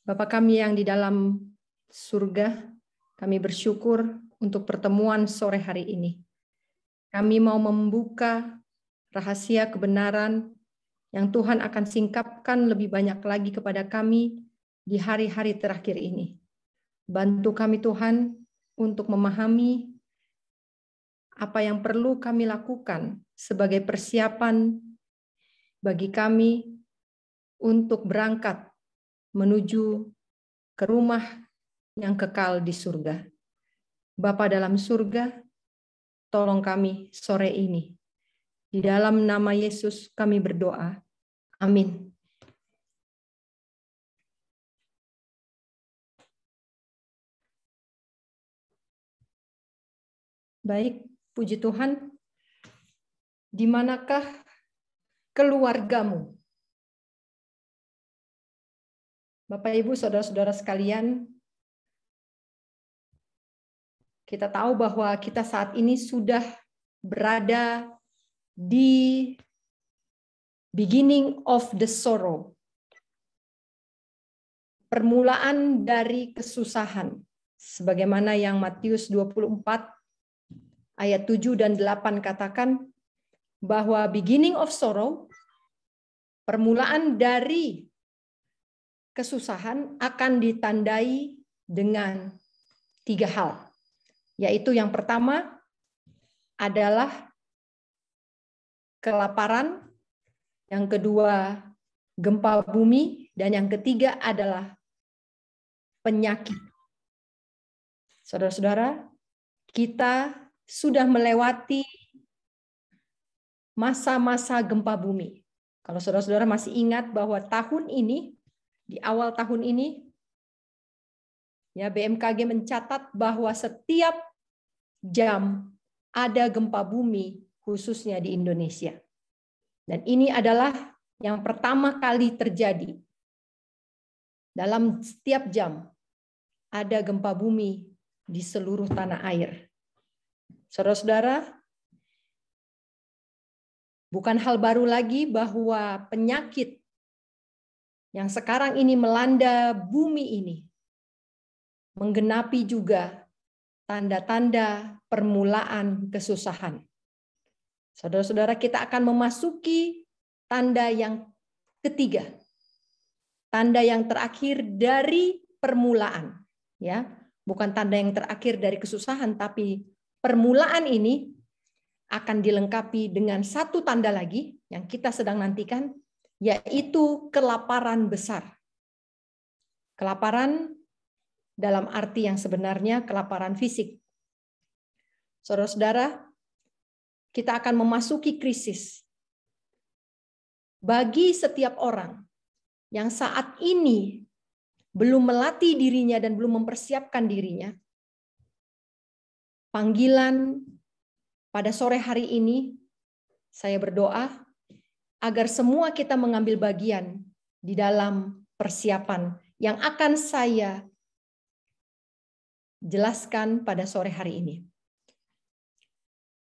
Bapa kami yang di dalam surga, kami bersyukur untuk pertemuan sore hari ini. Kami mau membuka rahasia kebenaran yang Tuhan akan singkapkan lebih banyak lagi kepada kami di hari-hari terakhir ini. Bantu kami Tuhan untuk memahami apa yang perlu kami lakukan sebagai persiapan bagi kami untuk berangkat menuju ke rumah yang kekal di surga. Bapa dalam surga, tolong kami sore ini. Di dalam nama Yesus kami berdoa. Amin. Baik, puji Tuhan. Di manakah keluargamu? Bapak, Ibu, saudara-saudara sekalian, kita tahu bahwa kita saat ini sudah berada di beginning of the sorrow. Permulaan dari kesusahan. Sebagaimana yang Matius 24 ayat 7 dan 8 katakan bahwa beginning of sorrow, permulaan dari kesusahan akan ditandai dengan 3 hal. Yaitu yang pertama adalah kelaparan, yang kedua gempa bumi, dan yang ketiga adalah penyakit. Saudara-saudara, kita sudah melewati masa-masa gempa bumi. Kalau saudara-saudara masih ingat bahwa tahun ini, di awal tahun ini, ya BMKG mencatat bahwa setiap jam ada gempa bumi khususnya di Indonesia. Dan ini adalah yang pertama kali terjadi. Dalam setiap jam ada gempa bumi di seluruh tanah air. Saudara-saudara, bukan hal baru lagi bahwa penyakit yang sekarang ini melanda bumi ini menggenapi juga tanda-tanda permulaan kesusahan. Saudara-saudara, kita akan memasuki tanda yang ketiga. Tanda yang terakhir dari permulaan, ya. Bukan tanda yang terakhir dari kesusahan, tapi permulaan ini akan dilengkapi dengan satu tanda lagi yang kita sedang nantikan, yaitu kelaparan besar. Kelaparan dalam arti yang sebenarnya kelaparan fisik. Saudara-saudara, kita akan memasuki krisis. Bagi setiap orang yang saat ini belum melatih dirinya dan belum mempersiapkan dirinya, panggilan pada sore hari ini, saya berdoa agar semua kita mengambil bagian di dalam persiapan yang akan saya jelaskan pada sore hari ini.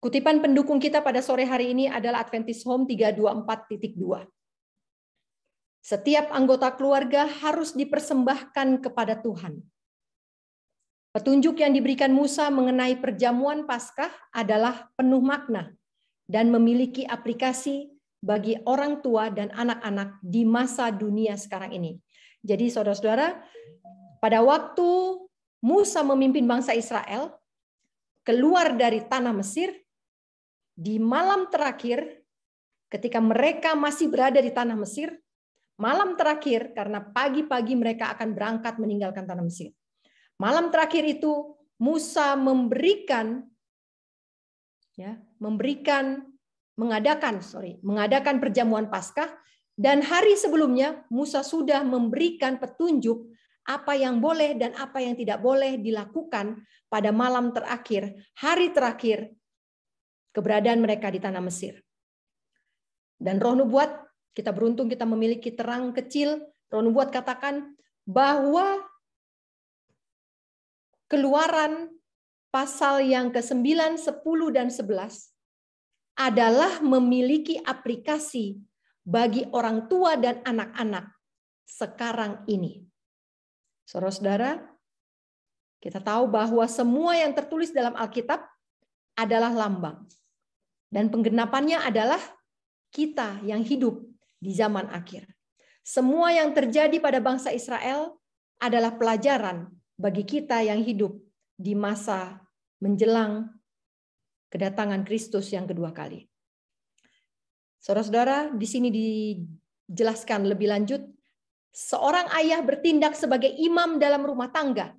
Kutipan pendukung kita pada sore hari ini adalah Adventist Home 324.2. Setiap anggota keluarga harus dipersembahkan kepada Tuhan. Petunjuk yang diberikan Musa mengenai perjamuan Paskah adalah penuh makna dan memiliki aplikasi bagi orang tua dan anak-anak di masa dunia sekarang ini. Jadi saudara-saudara, pada waktu Musa memimpin bangsa Israel keluar dari tanah Mesir, di malam terakhir ketika mereka masih berada di tanah Mesir, malam terakhir karena pagi-pagi mereka akan berangkat meninggalkan tanah Mesir. Malam terakhir itu Musa mengadakan perjamuan Paskah, dan hari sebelumnya Musa sudah memberikan petunjuk apa yang boleh dan apa yang tidak boleh dilakukan pada malam terakhir, hari terakhir keberadaan mereka di tanah Mesir. Dan Roh Nubuat, kita beruntung kita memiliki terang kecil. Roh Nubuat katakan bahwa Keluaran pasal yang ke-9, 10, dan 11 adalah memiliki aplikasi bagi orang tua dan anak-anak sekarang ini. Saudara-saudara, kita tahu bahwa semua yang tertulis dalam Alkitab adalah lambang. Dan penggenapannya adalah kita yang hidup di zaman akhir. Semua yang terjadi pada bangsa Israel adalah pelajaran bagi kita yang hidup di masa menjelang kedatangan Kristus yang kedua kali. Saudara-saudara, di sini dijelaskan lebih lanjut, seorang ayah bertindak sebagai imam dalam rumah tangga.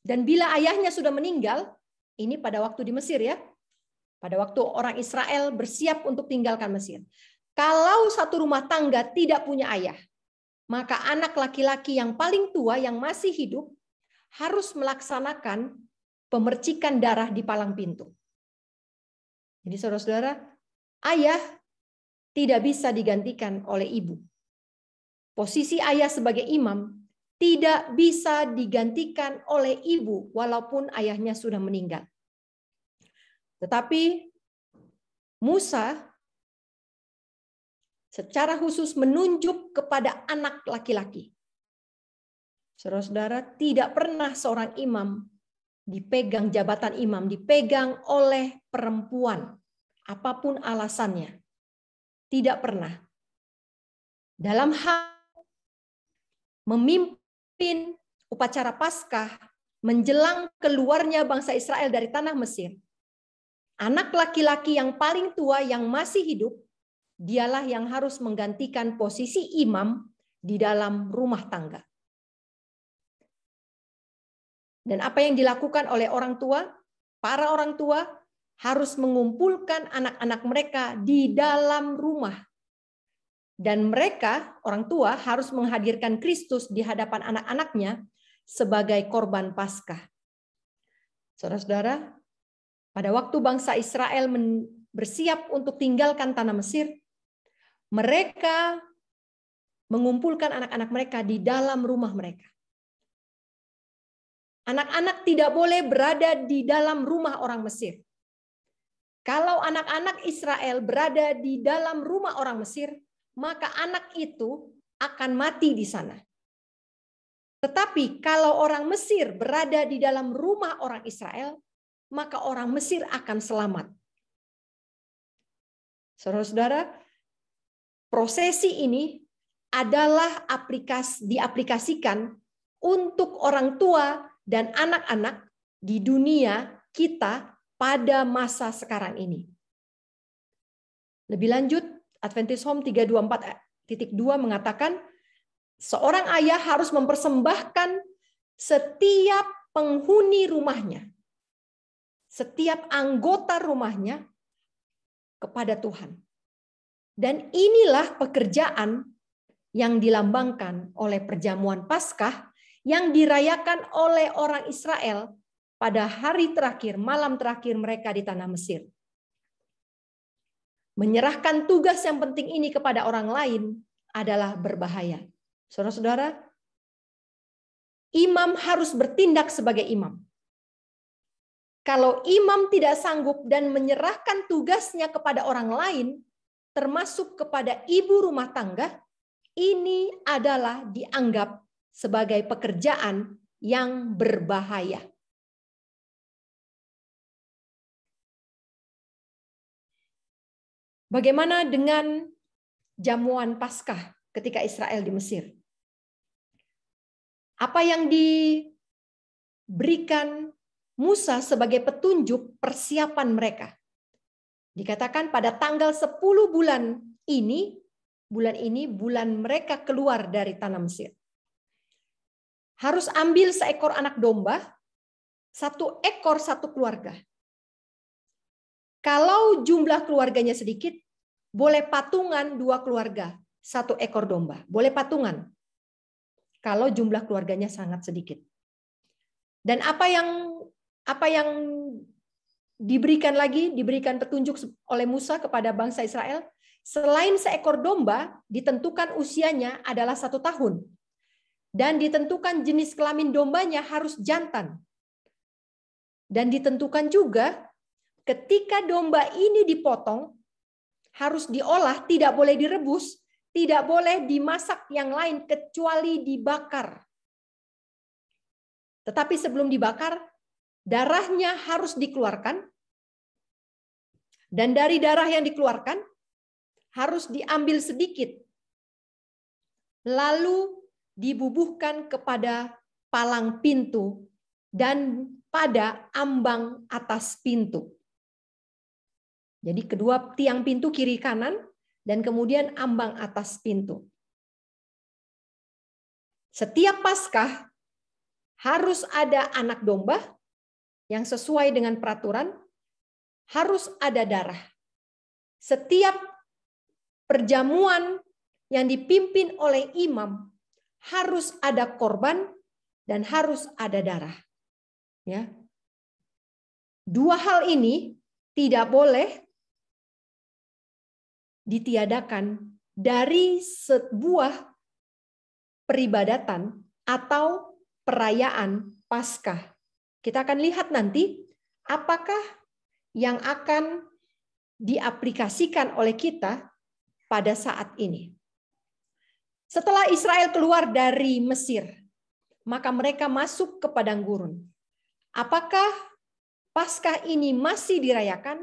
Dan bila ayahnya sudah meninggal, ini pada waktu di Mesir ya, pada waktu orang Israel bersiap untuk tinggalkan Mesir. Kalau satu rumah tangga tidak punya ayah, maka anak laki-laki yang paling tua yang masih hidup harus melaksanakan pemercikan darah di palang pintu. Jadi saudara-saudara, ayah tidak bisa digantikan oleh ibu. Posisi ayah sebagai imam tidak bisa digantikan oleh ibu walaupun ayahnya sudah meninggal. Tetapi Musa secara khusus menunjuk kepada anak laki-laki. Saudara-saudara, tidak pernah seorang imam dipegang jabatan imam, dipegang oleh perempuan, apapun alasannya. Tidak pernah. Dalam hal memimpin upacara Paskah menjelang keluarnya bangsa Israel dari tanah Mesir, anak laki-laki yang paling tua yang masih hidup, dialah yang harus menggantikan posisi imam di dalam rumah tangga. Dan apa yang dilakukan oleh orang tua? Para orang tua harus mengumpulkan anak-anak mereka di dalam rumah. Dan mereka, orang tua, harus menghadirkan Kristus di hadapan anak-anaknya sebagai korban Paskah. Saudara-saudara, pada waktu bangsa Israel bersiap untuk tinggalkan tanah Mesir, mereka mengumpulkan anak-anak mereka di dalam rumah mereka. Anak-anak tidak boleh berada di dalam rumah orang Mesir. Kalau anak-anak Israel berada di dalam rumah orang Mesir, maka anak itu akan mati di sana. Tetapi kalau orang Mesir berada di dalam rumah orang Israel, maka orang Mesir akan selamat. Saudara-saudara, prosesi ini adalah diaplikasikan untuk orang tua dan anak-anak di dunia kita pada masa sekarang ini. Lebih lanjut, Adventist Home 324.2 mengatakan, seorang ayah harus mempersembahkan setiap penghuni rumahnya, setiap anggota rumahnya kepada Tuhan. Dan inilah pekerjaan yang dilambangkan oleh perjamuan Paskah yang dirayakan oleh orang Israel pada hari terakhir, malam terakhir mereka di tanah Mesir. Menyerahkan tugas yang penting ini kepada orang lain adalah berbahaya. Saudara-saudara, imam harus bertindak sebagai imam. Kalau imam tidak sanggup dan menyerahkan tugasnya kepada orang lain, termasuk kepada ibu rumah tangga, ini adalah dianggap sebagai pekerjaan yang berbahaya. Bagaimana dengan jamuan Paskah ketika Israel di Mesir? Apa yang diberikan Musa sebagai petunjuk persiapan mereka? Dikatakan pada tanggal 10 bulan ini mereka keluar dari tanah Mesir. Harus ambil seekor anak domba, 1 ekor 1 keluarga. Kalau jumlah keluarganya sedikit, boleh patungan 2 keluarga, 1 ekor domba. Boleh patungan. Kalau jumlah keluarganya sangat sedikit. Dan apa yang diberikan lagi, diberikan petunjuk oleh Musa kepada bangsa Israel, selain seekor domba, ditentukan usianya adalah 1 tahun. Dan ditentukan jenis kelamin dombanya harus jantan. Dan ditentukan juga ketika domba ini dipotong, harus diolah, tidak boleh direbus, tidak boleh dimasak yang lain kecuali dibakar. Tetapi sebelum dibakar, darahnya harus dikeluarkan. Dan dari darah yang dikeluarkan, harus diambil sedikit. Lalu dibubuhkan kepada palang pintu dan pada ambang atas pintu. Jadi kedua tiang pintu kiri kanan dan kemudian ambang atas pintu. Setiap Paskah harus ada anak domba yang sesuai dengan peraturan, harus ada darah. Setiap perjamuan yang dipimpin oleh imam harus ada korban dan harus ada darah. Ya. Dua hal ini tidak boleh ditiadakan dari sebuah peribadatan atau perayaan Paskah. Kita akan lihat nanti apakah yang akan diaplikasikan oleh kita pada saat ini. Setelah Israel keluar dari Mesir, maka mereka masuk ke padang gurun. Apakah Paskah ini masih dirayakan?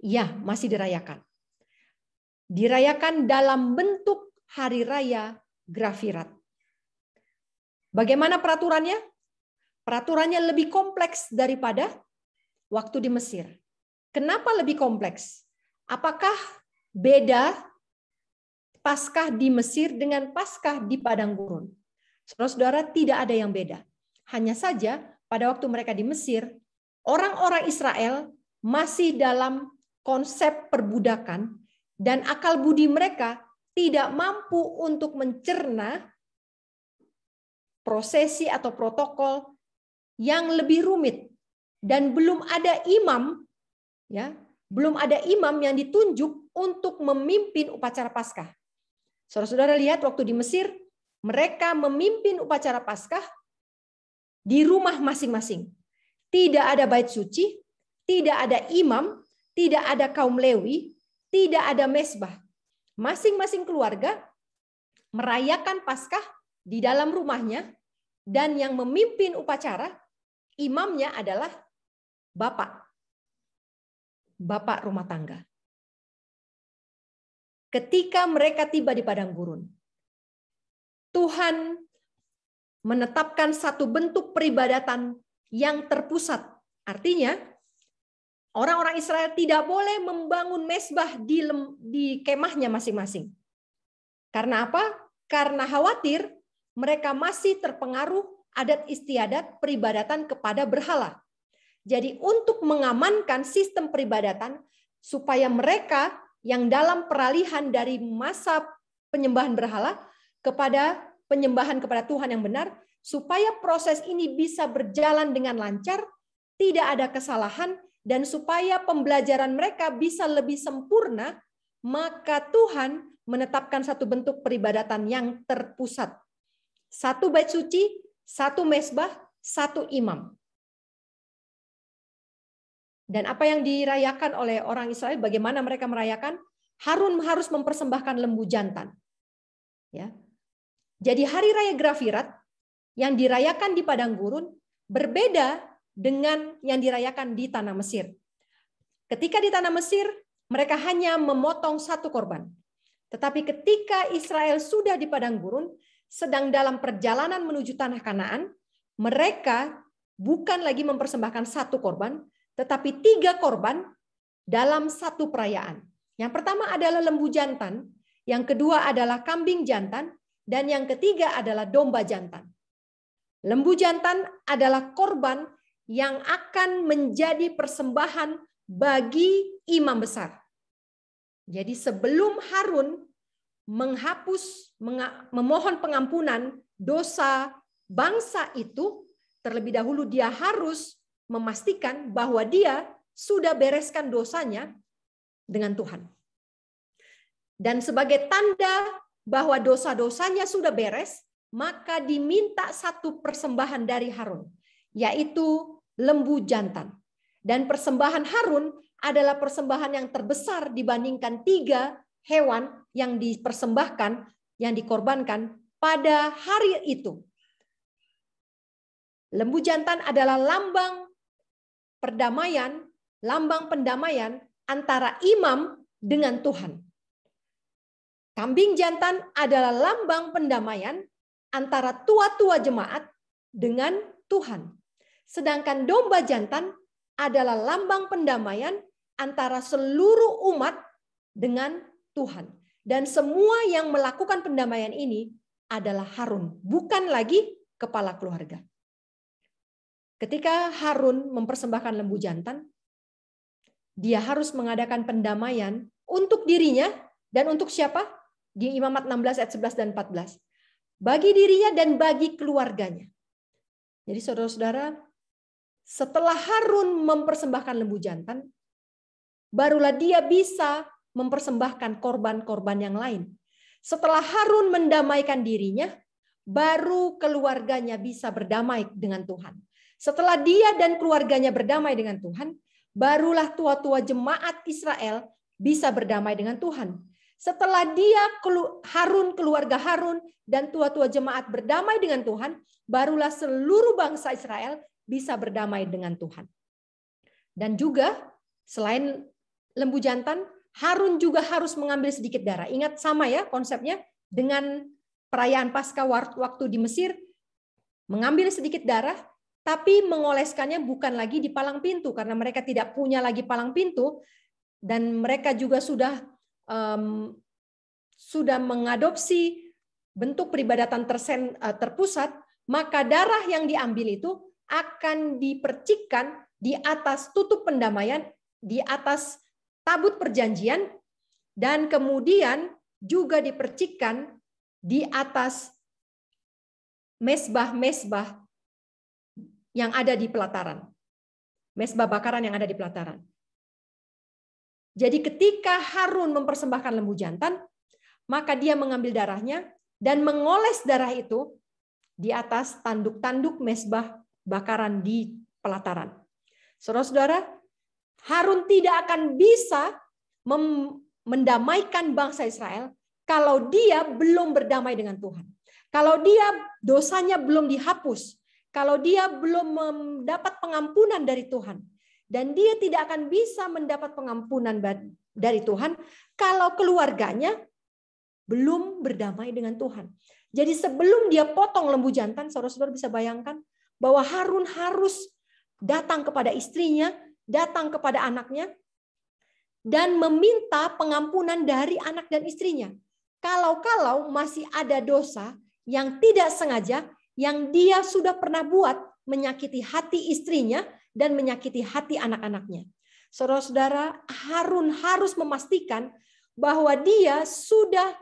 Ya, masih dirayakan. Dirayakan dalam bentuk hari raya Grafirat. Bagaimana peraturannya? Peraturannya lebih kompleks daripada waktu di Mesir. Kenapa lebih kompleks? Apakah beda Paskah di Mesir dengan Paskah di padang gurun? Saudara-saudara, tidak ada yang beda. Hanya saja pada waktu mereka di Mesir, orang-orang Israel masih dalam konsep perbudakan dan akal budi mereka tidak mampu untuk mencerna prosesi atau protokol yang lebih rumit dan belum ada imam, ya, belum ada imam yang ditunjuk untuk memimpin upacara Paskah. Saudara-saudara lihat waktu di Mesir, mereka memimpin upacara Paskah di rumah masing-masing. Tidak ada bait suci, tidak ada imam, tidak ada kaum Lewi, tidak ada mezbah. Masing-masing keluarga merayakan Paskah di dalam rumahnya dan yang memimpin upacara, imamnya adalah bapak rumah tangga. Ketika mereka tiba di padang gurun, Tuhan menetapkan satu bentuk peribadatan yang terpusat. Artinya, orang-orang Israel tidak boleh membangun mezbah di kemahnya masing-masing. Karena apa? Karena khawatir mereka masih terpengaruh adat istiadat peribadatan kepada berhala. Jadi untuk mengamankan sistem peribadatan supaya mereka yang dalam peralihan dari masa penyembahan berhala kepada penyembahan kepada Tuhan yang benar, supaya proses ini bisa berjalan dengan lancar, tidak ada kesalahan, dan supaya pembelajaran mereka bisa lebih sempurna, maka Tuhan menetapkan satu bentuk peribadatan yang terpusat. Satu bait suci, satu mezbah, satu imam. Dan apa yang dirayakan oleh orang Israel, bagaimana mereka merayakan? Harun harus mempersembahkan lembu jantan. Ya. Jadi hari raya Grafirat yang dirayakan di padang gurun berbeda dengan yang dirayakan di tanah Mesir. Ketika di tanah Mesir, mereka hanya memotong satu korban. Tetapi ketika Israel sudah di padang gurun, sedang dalam perjalanan menuju tanah Kanaan, mereka bukan lagi mempersembahkan satu korban, tetapi 3 korban dalam satu perayaan. Yang pertama adalah lembu jantan, yang kedua adalah kambing jantan, dan yang ketiga adalah domba jantan. Lembu jantan adalah korban yang akan menjadi persembahan bagi imam besar. Jadi sebelum Harun memohon pengampunan dosa bangsa itu, terlebih dahulu dia harus memastikan bahwa dia sudah bereskan dosanya dengan Tuhan. Dan sebagai tanda bahwa dosa-dosanya sudah beres, maka diminta satu persembahan dari Harun, yaitu lembu jantan. Dan persembahan Harun adalah persembahan yang terbesar dibandingkan 3 hewan yang dipersembahkan, yang dikorbankan pada hari itu. Lembu jantan adalah lambang perdamaian, lambang pendamaian antara imam dengan Tuhan. Kambing jantan adalah lambang pendamaian antara tua-tua jemaat dengan Tuhan. Sedangkan domba jantan adalah lambang pendamaian antara seluruh umat dengan Tuhan. Dan semua yang melakukan pendamaian ini adalah Harun, bukan lagi kepala keluarga. Ketika Harun mempersembahkan lembu jantan, dia harus mengadakan pendamaian untuk dirinya dan untuk siapa? Di Imamat 16 ayat 11 dan 14. Bagi dirinya dan bagi keluarganya. Jadi saudara-saudara, setelah Harun mempersembahkan lembu jantan, barulah dia bisa mempersembahkan korban-korban yang lain. Setelah Harun mendamaikan dirinya, baru keluarganya bisa berdamai dengan Tuhan. Setelah dia dan keluarganya berdamai dengan Tuhan, barulah tua-tua jemaat Israel bisa berdamai dengan Tuhan. Setelah Harun, keluarga Harun, dan tua-tua jemaat berdamai dengan Tuhan, barulah seluruh bangsa Israel bisa berdamai dengan Tuhan. Dan juga selain lembu jantan, Harun juga harus mengambil sedikit darah. Ingat sama ya konsepnya dengan perayaan Paskah waktu di Mesir, mengambil sedikit darah, tapi mengoleskannya bukan lagi di palang pintu karena mereka tidak punya lagi palang pintu dan mereka juga sudah mengadopsi bentuk peribadatan terpusat, maka darah yang diambil itu akan dipercikkan di atas tutup pendamaian, di atas tabut perjanjian, dan kemudian juga dipercikkan di atas mesbah-mesbah yang ada di pelataran. Mesbah bakaran yang ada di pelataran. Jadi ketika Harun mempersembahkan lembu jantan, maka dia mengambil darahnya dan mengoles darah itu di atas tanduk-tanduk mesbah bakaran di pelataran. Saudara-saudara, Harun tidak akan bisa mendamaikan bangsa Israel kalau dia belum berdamai dengan Tuhan. Kalau dia dosanya belum dihapus, kalau dia belum mendapat pengampunan dari Tuhan, dan dia tidak akan bisa mendapat pengampunan dari Tuhan kalau keluarganya belum berdamai dengan Tuhan. Jadi sebelum dia potong lembu jantan, saudara-saudara bisa bayangkan bahwa Harun harus datang kepada istrinya, datang kepada anaknya, dan meminta pengampunan dari anak dan istrinya. Kalau masih ada dosa yang tidak sengaja, yang dia sudah pernah buat menyakiti hati istrinya dan menyakiti hati anak-anaknya. Saudara-saudara, Harun harus memastikan bahwa dia sudah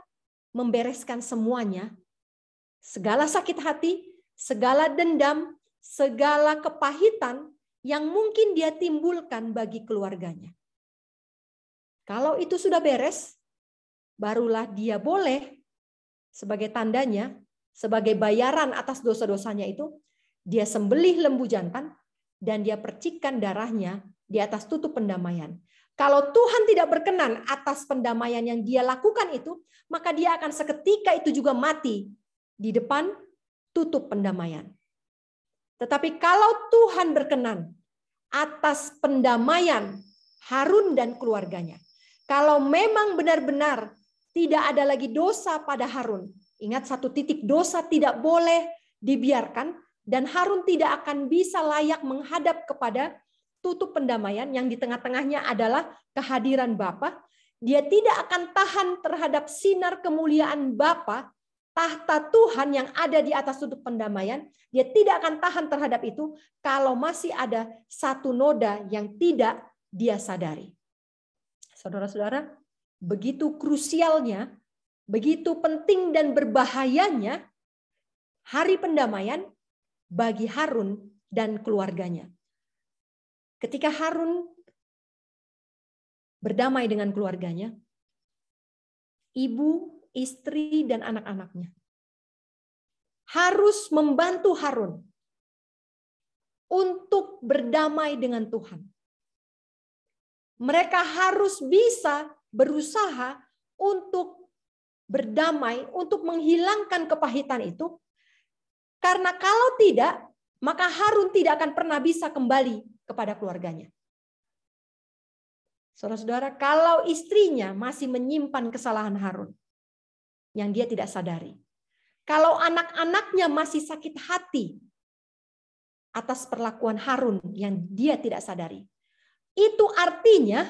membereskan semuanya, segala sakit hati, segala dendam, segala kepahitan yang mungkin dia timbulkan bagi keluarganya. Kalau itu sudah beres, barulah dia boleh sebagai tandanya, sebagai bayaran atas dosa-dosanya itu, dia sembelih lembu jantan dan dia percikkan darahnya di atas tutup pendamaian. Kalau Tuhan tidak berkenan atas pendamaian yang dia lakukan itu, maka dia akan seketika itu juga mati di depan tutup pendamaian. Tetapi kalau Tuhan berkenan atas pendamaian Harun dan keluarganya, kalau memang benar-benar tidak ada lagi dosa pada Harun, ingat satu titik, dosa tidak boleh dibiarkan, dan Harun tidak akan bisa layak menghadap kepada tutup pendamaian yang di tengah-tengahnya adalah kehadiran Bapa. Dia tidak akan tahan terhadap sinar kemuliaan Bapa, tahta Tuhan yang ada di atas tutup pendamaian. Dia tidak akan tahan terhadap itu kalau masih ada satu noda yang tidak dia sadari. Saudara-saudara, begitu krusialnya, begitu penting dan berbahayanya hari pendamaian bagi Harun dan keluarganya. Ketika Harun berdamai dengan keluarganya, ibu, istri, dan anak-anaknya harus membantu Harun untuk berdamai dengan Tuhan. Mereka harus bisa berusaha untuk berdamai, untuk menghilangkan kepahitan itu. Karena kalau tidak, maka Harun tidak akan pernah bisa kembali kepada keluarganya. Saudara-saudara, kalau istrinya masih menyimpan kesalahan Harun yang dia tidak sadari, kalau anak-anaknya masih sakit hati atas perlakuan Harun yang dia tidak sadari, itu artinya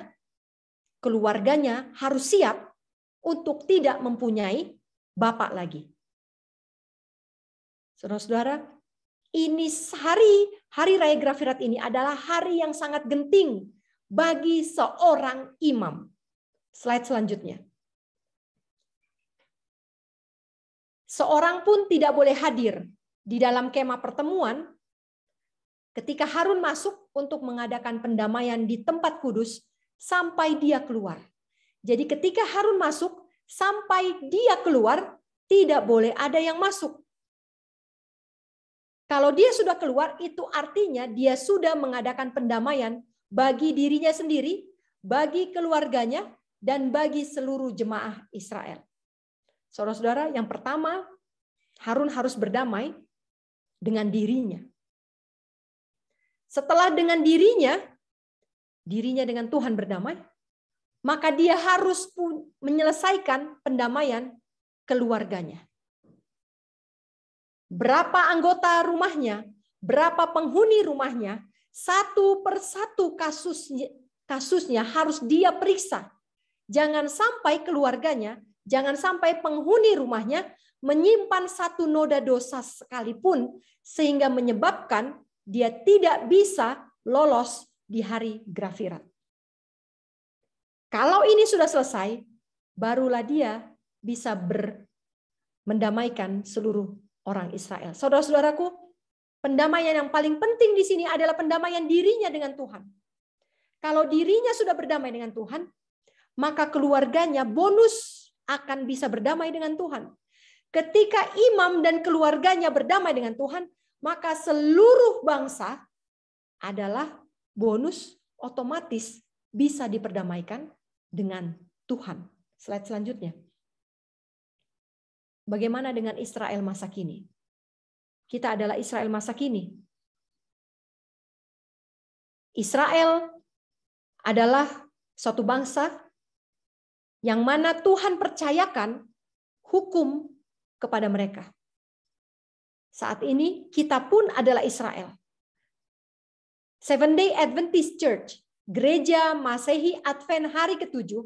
keluarganya harus siap untuk tidak mempunyai bapak lagi. Saudara-saudara, ini hari Raya Grafirat ini adalah hari yang sangat genting bagi seorang imam. Slide selanjutnya. Seorang pun tidak boleh hadir di dalam kemah pertemuan ketika Harun masuk untuk mengadakan pendamaian di tempat kudus sampai dia keluar. Jadi ketika Harun masuk sampai dia keluar, tidak boleh ada yang masuk. Kalau dia sudah keluar, itu artinya dia sudah mengadakan pendamaian bagi dirinya sendiri, bagi keluarganya, dan bagi seluruh jemaah Israel. Saudara-saudara, yang pertama, Harun harus berdamai dengan dirinya. Setelah dengan dirinya dengan Tuhan berdamai, maka dia harus menyelesaikan pendamaian keluarganya. Berapa anggota rumahnya, berapa penghuni rumahnya, satu persatu kasusnya harus dia periksa. Jangan sampai keluarganya, jangan sampai penghuni rumahnya menyimpan satu noda dosa sekalipun sehingga menyebabkan dia tidak bisa lolos di hari Grafirat. Kalau ini sudah selesai, barulah dia bisa mendamaikan seluruh orang Israel. Saudara-saudaraku, pendamaian yang paling penting di sini adalah pendamaian dirinya dengan Tuhan. Kalau dirinya sudah berdamai dengan Tuhan, maka keluarganya bonus akan bisa berdamai dengan Tuhan. Ketika imam dan keluarganya berdamai dengan Tuhan, maka seluruh bangsa adalah bonus otomatis bisa diperdamaikan dengan Tuhan. Slide selanjutnya. Bagaimana dengan Israel masa kini? Kita adalah Israel masa kini. Israel adalah suatu bangsa yang mana Tuhan percayakan hukum kepada mereka. Saat ini kita pun adalah Israel. Seventh-day Adventist Church, Gereja Masehi Advent hari ke-7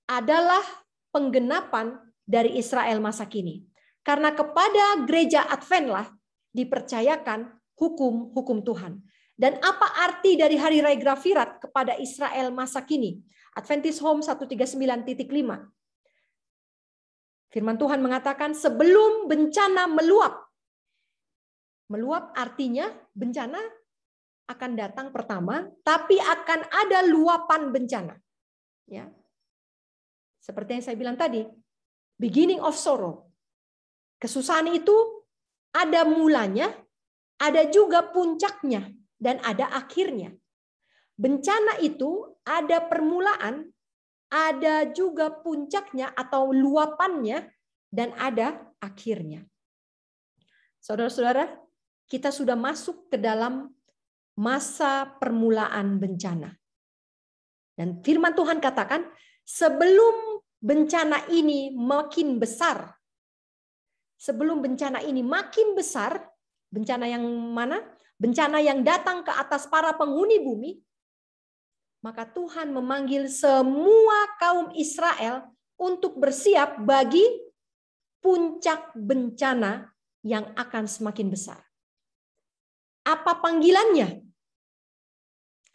adalah penggenapan dari Israel masa kini. Karena kepada gereja Advent lah dipercayakan hukum-hukum Tuhan. Dan apa arti dari hari Raya Grafirat kepada Israel masa kini? Adventist Home 139.5. Firman Tuhan mengatakan sebelum bencana meluap. Meluap artinya bencana akan datang pertama, tapi akan ada luapan bencana. Ya. Seperti yang saya bilang tadi, beginning of sorrow. Kesusahan itu ada mulanya, ada juga puncaknya, dan ada akhirnya. Bencana itu ada permulaan, ada juga puncaknya atau luapannya, dan ada akhirnya. Saudara-saudara, kita sudah masuk ke dalam masa permulaan bencana. Dan firman Tuhan katakan, sebelum bencana ini makin besar, sebelum bencana ini makin besar, bencana yang mana? Bencana yang datang ke atas para penghuni bumi, maka Tuhan memanggil semua kaum Israel untuk bersiap bagi puncak bencana yang akan semakin besar. Apa panggilannya?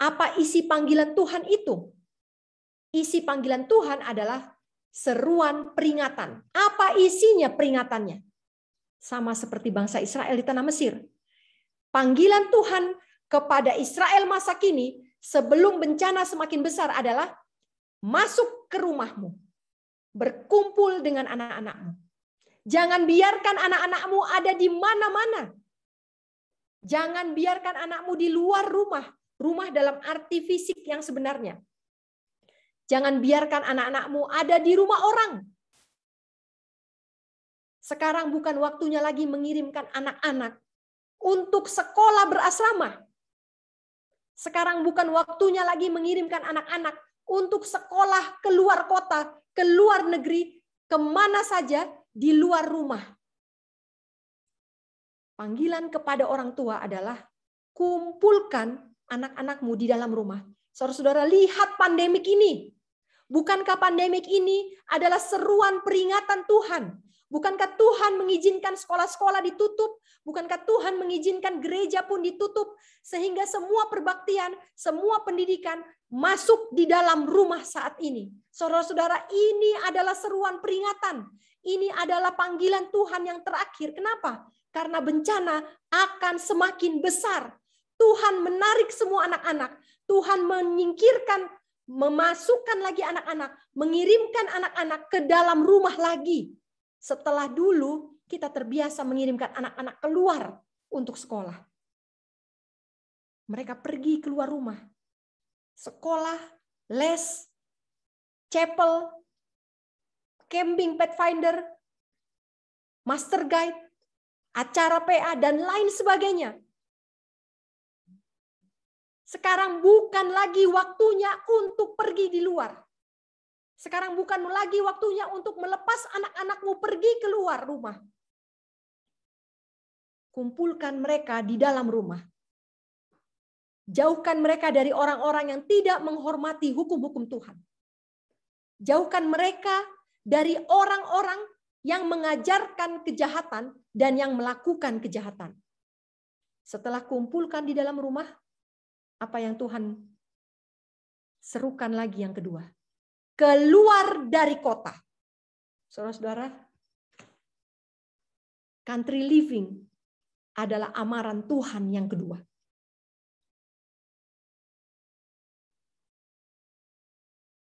Apa isi panggilan Tuhan itu? Isi panggilan Tuhan adalah seruan peringatan. Apa isinya peringatannya? Sama seperti bangsa Israel di tanah Mesir. Panggilan Tuhan kepada Israel masa kini sebelum bencana semakin besar adalah masuk ke rumahmu. Berkumpul dengan anak-anakmu. Jangan biarkan anak-anakmu ada di mana-mana. Jangan biarkan anakmu di luar rumah. Rumah dalam arti fisik yang sebenarnya. Jangan biarkan anak-anakmu ada di rumah orang. Sekarang bukan waktunya lagi mengirimkan anak-anak untuk sekolah berasrama. Sekarang bukan waktunya lagi mengirimkan anak-anak untuk sekolah keluar kota, keluar negeri, kemana saja di luar rumah. Panggilan kepada orang tua adalah kumpulkan anak-anakmu di dalam rumah. Saudara-saudara, lihat pandemik ini. Bukankah pandemik ini adalah seruan peringatan Tuhan? Bukankah Tuhan mengizinkan sekolah-sekolah ditutup? Bukankah Tuhan mengizinkan gereja pun ditutup? Sehingga semua perbaktian, semua pendidikan masuk di dalam rumah saat ini. Saudara-saudara, ini adalah seruan peringatan. Ini adalah panggilan Tuhan yang terakhir. Kenapa? Karena bencana akan semakin besar. Tuhan menarik semua anak-anak. Tuhan menyingkirkan, memasukkan lagi anak-anak, mengirimkan anak-anak ke dalam rumah lagi. Setelah dulu kita terbiasa mengirimkan anak-anak keluar untuk sekolah. Mereka pergi keluar rumah. Sekolah, les, chapel, camping Pathfinder, master guide, acara PA, dan lain sebagainya. Sekarang bukan lagi waktunya untuk pergi di luar. Sekarang bukan lagi waktunya untuk melepas anak-anakmu pergi keluar rumah. Kumpulkan mereka di dalam rumah. Jauhkan mereka dari orang-orang yang tidak menghormati hukum-hukum Tuhan. Jauhkan mereka dari orang-orang yang mengajarkan kejahatan dan yang melakukan kejahatan. Setelah kumpulkan di dalam rumah, apa yang Tuhan serukan lagi yang kedua? Keluar dari kota. Saudara-saudara, country living adalah amaran Tuhan yang kedua.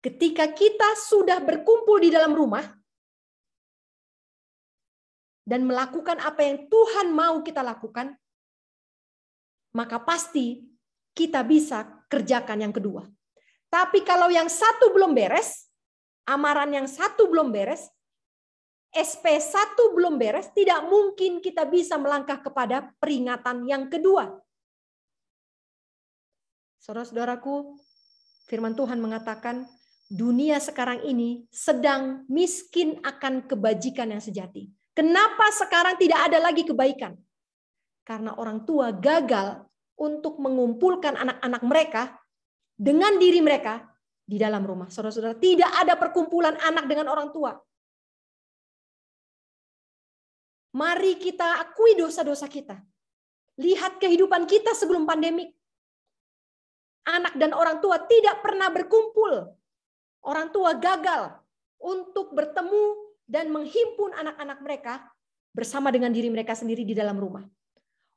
Ketika kita sudah berkumpul di dalam rumah dan melakukan apa yang Tuhan mau kita lakukan, maka pasti kita bisa kerjakan yang kedua. Tapi kalau yang satu belum beres, amaran yang satu belum beres, SP1 belum beres, tidak mungkin kita bisa melangkah kepada peringatan yang kedua. Saudara-saudaraku, firman Tuhan mengatakan, dunia sekarang ini sedang miskin akan kebajikan yang sejati. Kenapa sekarang tidak ada lagi kebaikan? Karena orang tua gagal untuk mengumpulkan anak-anak mereka dengan diri mereka di dalam rumah. Saudara-saudara, tidak ada perkumpulan anak dengan orang tua. Mari kita akui dosa-dosa kita. Lihat kehidupan kita sebelum pandemik. Anak dan orang tua tidak pernah berkumpul. Orang tua gagal untuk bertemu dan menghimpun anak-anak mereka bersama dengan diri mereka sendiri di dalam rumah.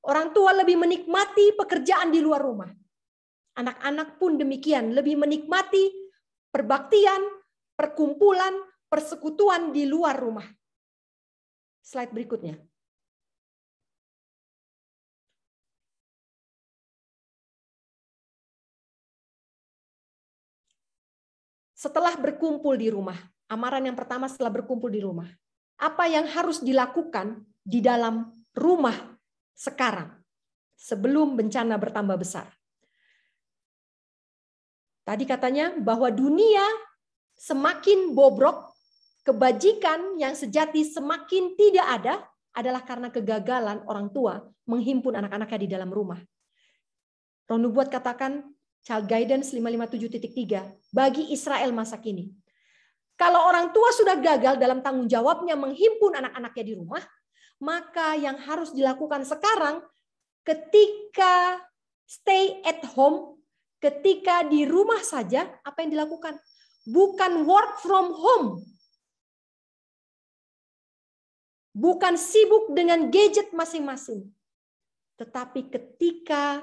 Orang tua lebih menikmati pekerjaan di luar rumah. Anak-anak pun demikian, lebih menikmati perbaktian, perkumpulan, persekutuan di luar rumah. Slide berikutnya. Setelah berkumpul di rumah, amaran yang pertama setelah berkumpul di rumah. Apa yang harus dilakukan di dalam rumah sekarang sebelum bencana bertambah besar? Tadi katanya bahwa dunia semakin bobrok, kebajikan yang sejati semakin tidak ada adalah karena kegagalan orang tua menghimpun anak-anaknya di dalam rumah. Roh Nubuat katakan, Child Guidance 557.3, bagi Israel masa kini. Kalau orang tua sudah gagal dalam tanggung jawabnya menghimpun anak-anaknya di rumah, maka yang harus dilakukan sekarang ketika stay at home, ketika di rumah saja, apa yang dilakukan? Bukan work from home. Bukan sibuk dengan gadget masing-masing. Tetapi ketika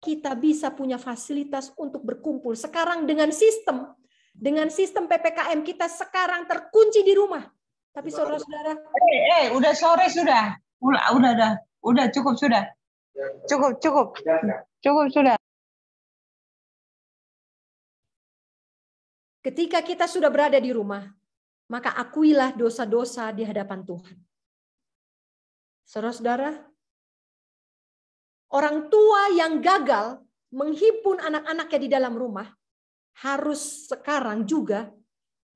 kita bisa punya fasilitas untuk berkumpul. Sekarang dengan sistem PPKM kita sekarang terkunci di rumah. Tapi saudara-saudara, udah sore sudah. Udah cukup sudah. Cukup sudah. Ketika kita sudah berada di rumah, maka akuilah dosa-dosa di hadapan Tuhan. Saudara-saudara, Orang tua yang gagal menghimpun anak-anaknya di dalam rumah harus sekarang juga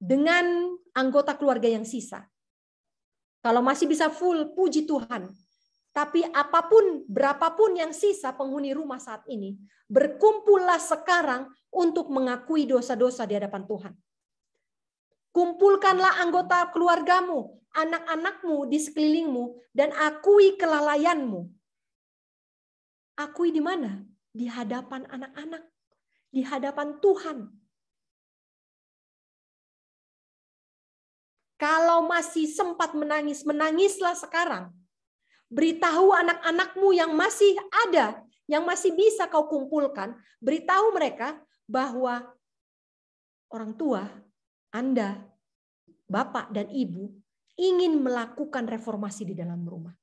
dengan anggota keluarga yang sisa. Kalau masih bisa full, puji Tuhan. Tapi apapun, berapapun yang sisa penghuni rumah saat ini, berkumpullah sekarang untuk mengakui dosa-dosa di hadapan Tuhan. Kumpulkanlah anggota keluargamu, anak-anakmu di sekelilingmu, dan akui kelalaianmu. Akui di mana? Di hadapan anak-anak, di hadapan Tuhan. Kalau masih sempat menangis, menangislah sekarang. Beritahu anak-anakmu yang masih ada, yang masih bisa kau kumpulkan, beritahu mereka bahwa orang tua, Anda, Bapak dan Ibu, ingin melakukan reformasi di dalam rumah.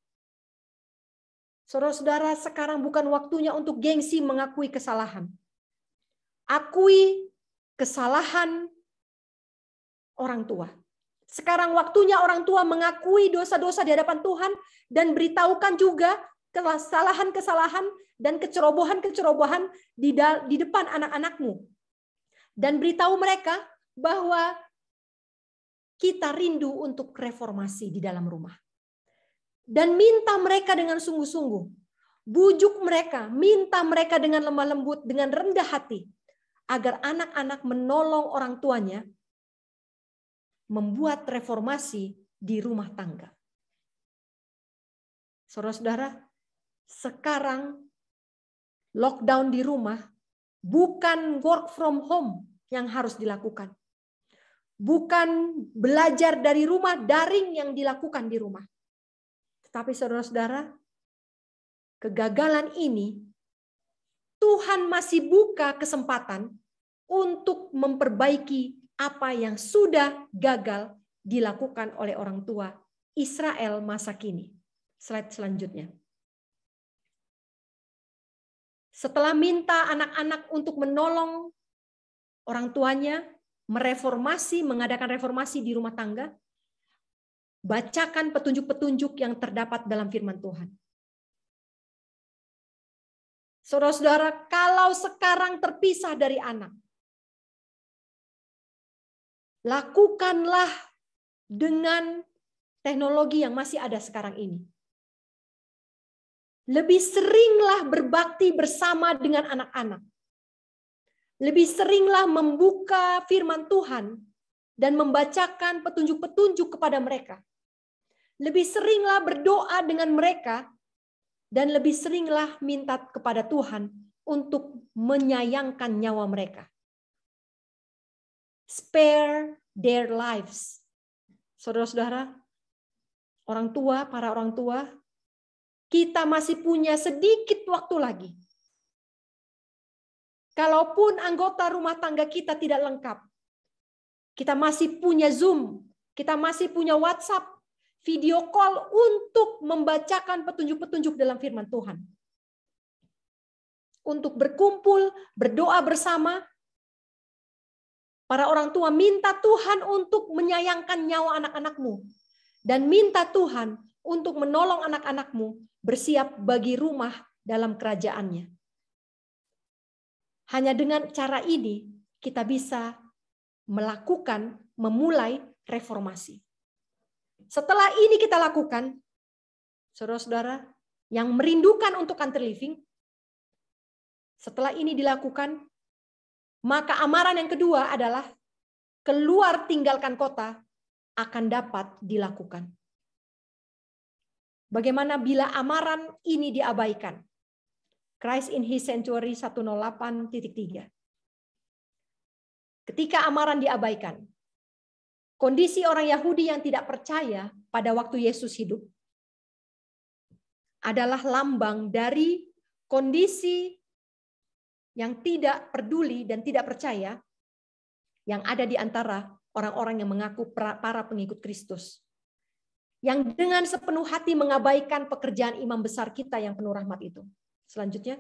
Saudara-saudara, sekarang bukan waktunya untuk gengsi mengakui kesalahan. Akui kesalahan orang tua. Sekarang waktunya orang tua mengakui dosa-dosa di hadapan Tuhan dan beritahukan juga kesalahan-kesalahan dan kecerobohan-kecerobohan di depan anak-anakmu. Dan beritahu mereka bahwa kita rindu untuk reformasi di dalam rumah. Dan minta mereka dengan sungguh-sungguh. Bujuk mereka, minta mereka dengan lemah lembut, dengan rendah hati. Agar anak-anak menolong orang tuanya membuat reformasi di rumah tangga. Saudara-saudara, sekarang lockdown di rumah bukan work from home yang harus dilakukan. Bukan belajar dari rumah, daring yang dilakukan di rumah. Tetapi saudara-saudara, kegagalan ini Tuhan masih buka kesempatan untuk memperbaiki apa yang sudah gagal dilakukan oleh orang tua Israel masa kini. Slide selanjutnya. Setelah minta anak-anak untuk menolong orang tuanya, mereformasi, mengadakan reformasi di rumah tangga, bacakan petunjuk-petunjuk yang terdapat dalam firman Tuhan. Saudara-saudara, kalau sekarang terpisah dari anak, lakukanlah dengan teknologi yang masih ada sekarang ini. Lebih seringlah berbakti bersama dengan anak-anak. Lebih seringlah membuka firman Tuhan dan membacakan petunjuk-petunjuk kepada mereka. Lebih seringlah berdoa dengan mereka dan lebih seringlah minta kepada Tuhan untuk menyayangkan nyawa mereka. Spare their lives. Saudara-saudara, orang tua, para orang tua, kita masih punya sedikit waktu lagi. Kalaupun anggota rumah tangga kita tidak lengkap, kita masih punya Zoom, kita masih punya WhatsApp, video call untuk membacakan petunjuk-petunjuk dalam firman Tuhan. Untuk berkumpul, berdoa bersama. Para orang tua minta Tuhan untuk menyayangkan nyawa anak-anakmu. Dan minta Tuhan untuk menolong anak-anakmu bersiap bagi rumah dalam kerajaannya. Hanya dengan cara ini kita bisa melakukan, memulai reformasi. Setelah ini kita lakukan, saudara-saudara yang merindukan untuk country living, setelah ini dilakukan, maka amaran yang kedua adalah keluar tinggalkan kota akan dapat dilakukan. Bagaimana bila amaran ini diabaikan? Christ in His Sanctuary 108.3. Ketika amaran diabaikan, kondisi orang Yahudi yang tidak percaya pada waktu Yesus hidup adalah lambang dari kondisi yang tidak peduli dan tidak percaya yang ada di antara orang-orang yang mengaku para pengikut Kristus. Yang dengan sepenuh hati mengabaikan pekerjaan imam besar kita yang penuh rahmat itu. Selanjutnya.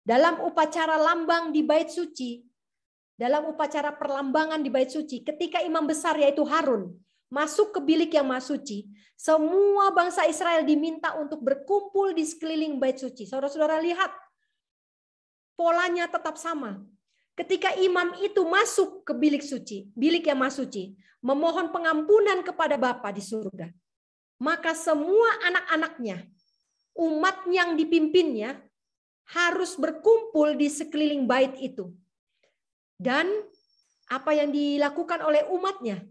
Dalam upacara lambang di bait suci, dalam upacara perlambangan di bait suci, ketika imam besar yaitu Harun masuk ke bilik yang maha suci, semua bangsa Israel diminta untuk berkumpul di sekeliling bait suci. Saudara-saudara lihat, polanya tetap sama. Ketika imam itu masuk ke bilik suci, bilik yang maha suci, memohon pengampunan kepada Bapa di surga, maka semua anak-anaknya, umat yang dipimpinnya, harus berkumpul di sekeliling bait itu. Dan apa yang dilakukan oleh umatnya,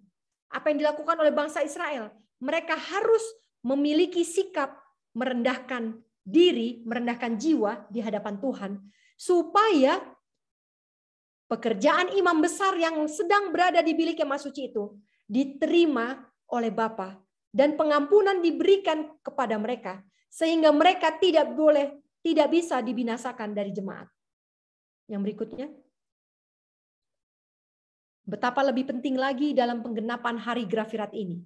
apa yang dilakukan oleh bangsa Israel, mereka harus memiliki sikap merendahkan diri, merendahkan jiwa di hadapan Tuhan, supaya pekerjaan imam besar yang sedang berada di bilik yang maha suci itu diterima oleh Bapa dan pengampunan diberikan kepada mereka sehingga mereka tidak bisa dibinasakan dari jemaat. Yang berikutnya, betapa lebih penting lagi dalam penggenapan hari Grafirat ini,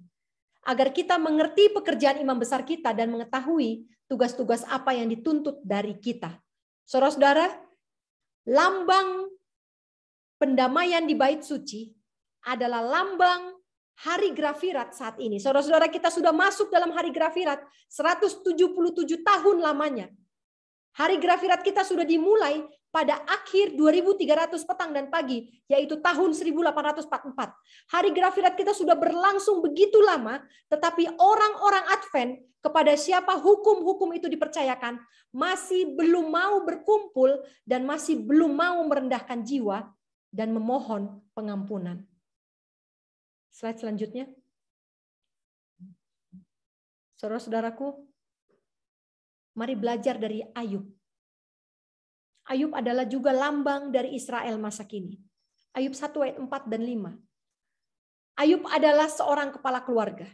agar kita mengerti pekerjaan imam besar kita dan mengetahui tugas-tugas apa yang dituntut dari kita. Saudara-saudara, lambang pendamaian di bait suci adalah lambang hari Grafirat saat ini. Saudara-saudara, kita sudah masuk dalam hari Grafirat 177 tahun lamanya. Hari Grafirat kita sudah dimulai pada akhir 2300 petang dan pagi, yaitu tahun 1844. Hari Grafirat kita sudah berlangsung begitu lama, tetapi orang-orang Advent kepada siapa hukum-hukum itu dipercayakan, masih belum mau berkumpul dan masih belum mau merendahkan jiwa dan memohon pengampunan. Slide selanjutnya. Saudara-saudaraku, mari belajar dari Ayub. Ayub adalah juga lambang dari Israel masa kini. Ayub 1 ayat 4 dan 5. Ayub adalah seorang kepala keluarga.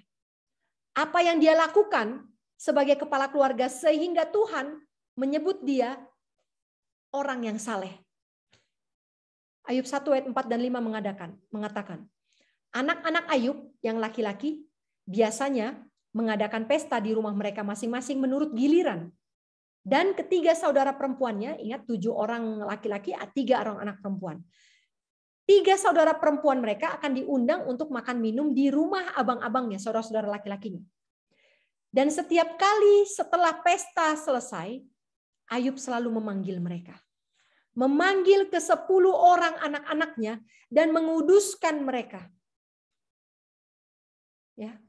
Apa yang dia lakukan sebagai kepala keluarga sehingga Tuhan menyebut dia orang yang saleh. Ayub 1 ayat 4 dan 5 mengatakan, anak-anak Ayub yang laki-laki biasanya mengadakan pesta di rumah mereka masing-masing menurut giliran. Dan ketiga saudara perempuannya, ingat 7 orang laki-laki, 3 orang anak perempuan. 3 saudara perempuan mereka akan diundang untuk makan minum di rumah abang-abangnya, saudara-saudara laki-lakinya. Dan setiap kali setelah pesta selesai, Ayub selalu memanggil mereka. Memanggil ke 10 orang anak-anaknya dan menguduskan mereka. Ya.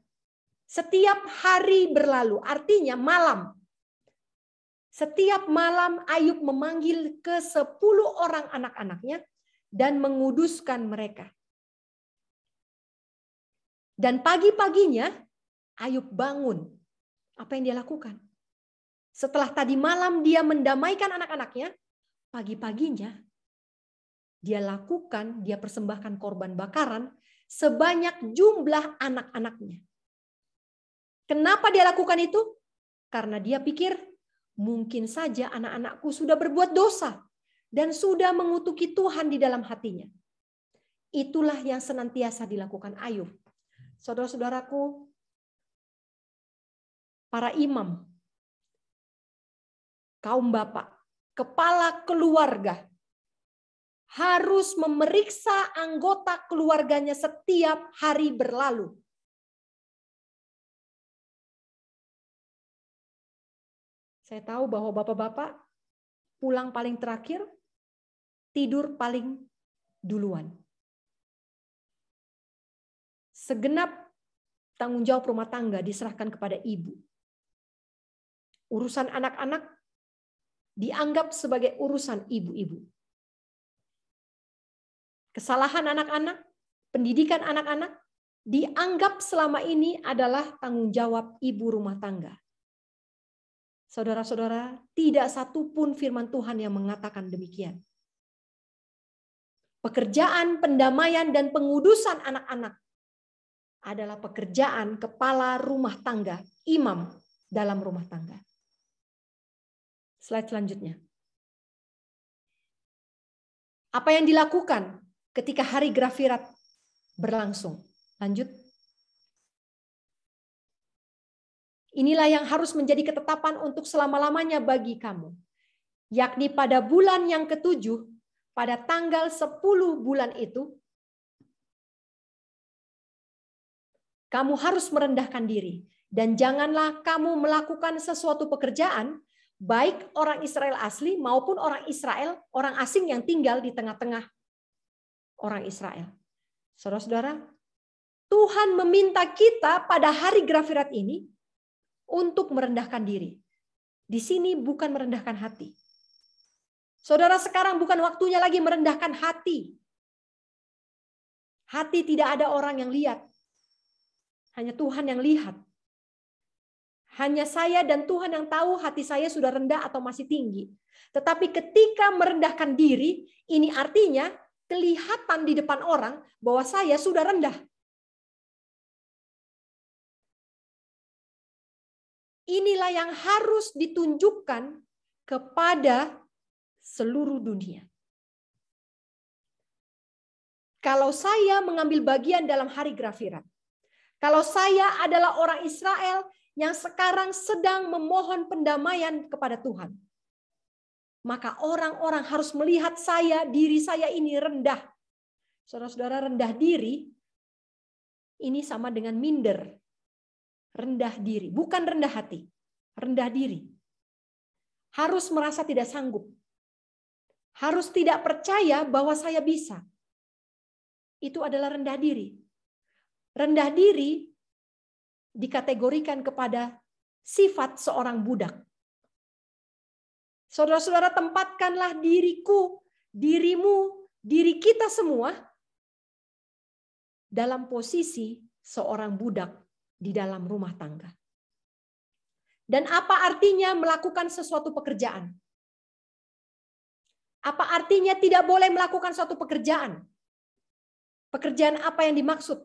Setiap hari berlalu, artinya malam. Setiap malam Ayub memanggil ke 10 orang anak-anaknya dan menguduskan mereka. Dan pagi-paginya Ayub bangun. Apa yang dia lakukan? Setelah tadi malam dia mendamaikan anak-anaknya, pagi-paginya dia persembahkan korban bakaran sebanyak jumlah anak-anaknya. Kenapa dia lakukan itu? Karena dia pikir mungkin saja anak-anakku sudah berbuat dosa dan sudah mengutuki Tuhan di dalam hatinya. Itulah yang senantiasa dilakukan Ayub. Saudara-saudaraku, para imam, kaum bapak, kepala keluarga harus memeriksa anggota keluarganya setiap hari berlalu. Saya tahu bahwa bapak-bapak pulang paling terakhir, tidur paling duluan. Segenap tanggung jawab rumah tangga diserahkan kepada ibu. Urusan anak-anak dianggap sebagai urusan ibu-ibu. Kesalahan anak-anak, pendidikan anak-anak dianggap selama ini adalah tanggung jawab ibu rumah tangga. Saudara-saudara, tidak satu pun firman Tuhan yang mengatakan demikian. Pekerjaan pendamaian dan pengudusan anak-anak adalah pekerjaan kepala rumah tangga, imam dalam rumah tangga. Slide selanjutnya. Apa yang dilakukan ketika hari Grafirat berlangsung? Lanjut. Inilah yang harus menjadi ketetapan untuk selama-lamanya bagi kamu. Yakni pada bulan yang ke-7, pada tanggal 10 bulan itu, Kamu harus merendahkan diri. Dan janganlah kamu melakukan sesuatu pekerjaan, baik orang Israel asli maupun orang Israel, orang asing yang tinggal di tengah-tengah orang Israel. Saudara-saudara, Tuhan meminta kita pada hari Grafirat ini untuk merendahkan diri. Di sini bukan merendahkan hati. Saudara, sekarang bukan waktunya lagi merendahkan hati. Hati tidak ada orang yang lihat. Hanya Tuhan yang lihat. Hanya saya dan Tuhan yang tahu hati saya sudah rendah atau masih tinggi. Tetapi ketika merendahkan diri, ini artinya kelihatan di depan orang bahwa saya sudah rendah. Inilah yang harus ditunjukkan kepada seluruh dunia. Kalau saya mengambil bagian dalam hari Grafirat, kalau saya adalah orang Israel yang sekarang sedang memohon pendamaian kepada Tuhan, maka orang-orang harus melihat saya, diri saya ini rendah. Saudara-saudara, rendah diri ini sama dengan minder. Rendah diri, bukan rendah hati. Rendah diri. Harus merasa tidak sanggup. Harus tidak percaya bahwa saya bisa. Itu adalah rendah diri. Rendah diri dikategorikan kepada sifat seorang budak. Saudara-saudara, tempatkanlah diriku, dirimu, diri kita semua dalam posisi seorang budak di dalam rumah tangga. Dan apa artinya melakukan sesuatu pekerjaan? Apa artinya tidak boleh melakukan suatu pekerjaan? Pekerjaan apa yang dimaksud?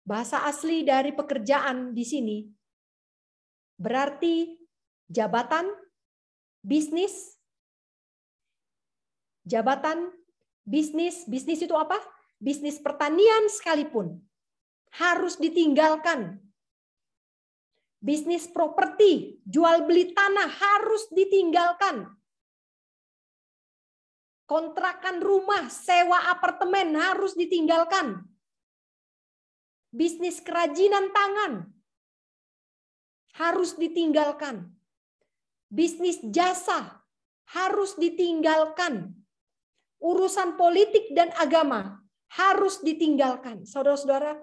Bahasa asli dari pekerjaan di sini berarti jabatan, bisnis. Jabatan, bisnis. Bisnis itu apa? Bisnis pertanian sekalipun harus ditinggalkan. Bisnis properti, jual beli tanah harus ditinggalkan. Kontrakan rumah, sewa apartemen harus ditinggalkan. Bisnis kerajinan tangan harus ditinggalkan. Bisnis jasa harus ditinggalkan. Urusan politik dan agama harus ditinggalkan. Saudara-saudara,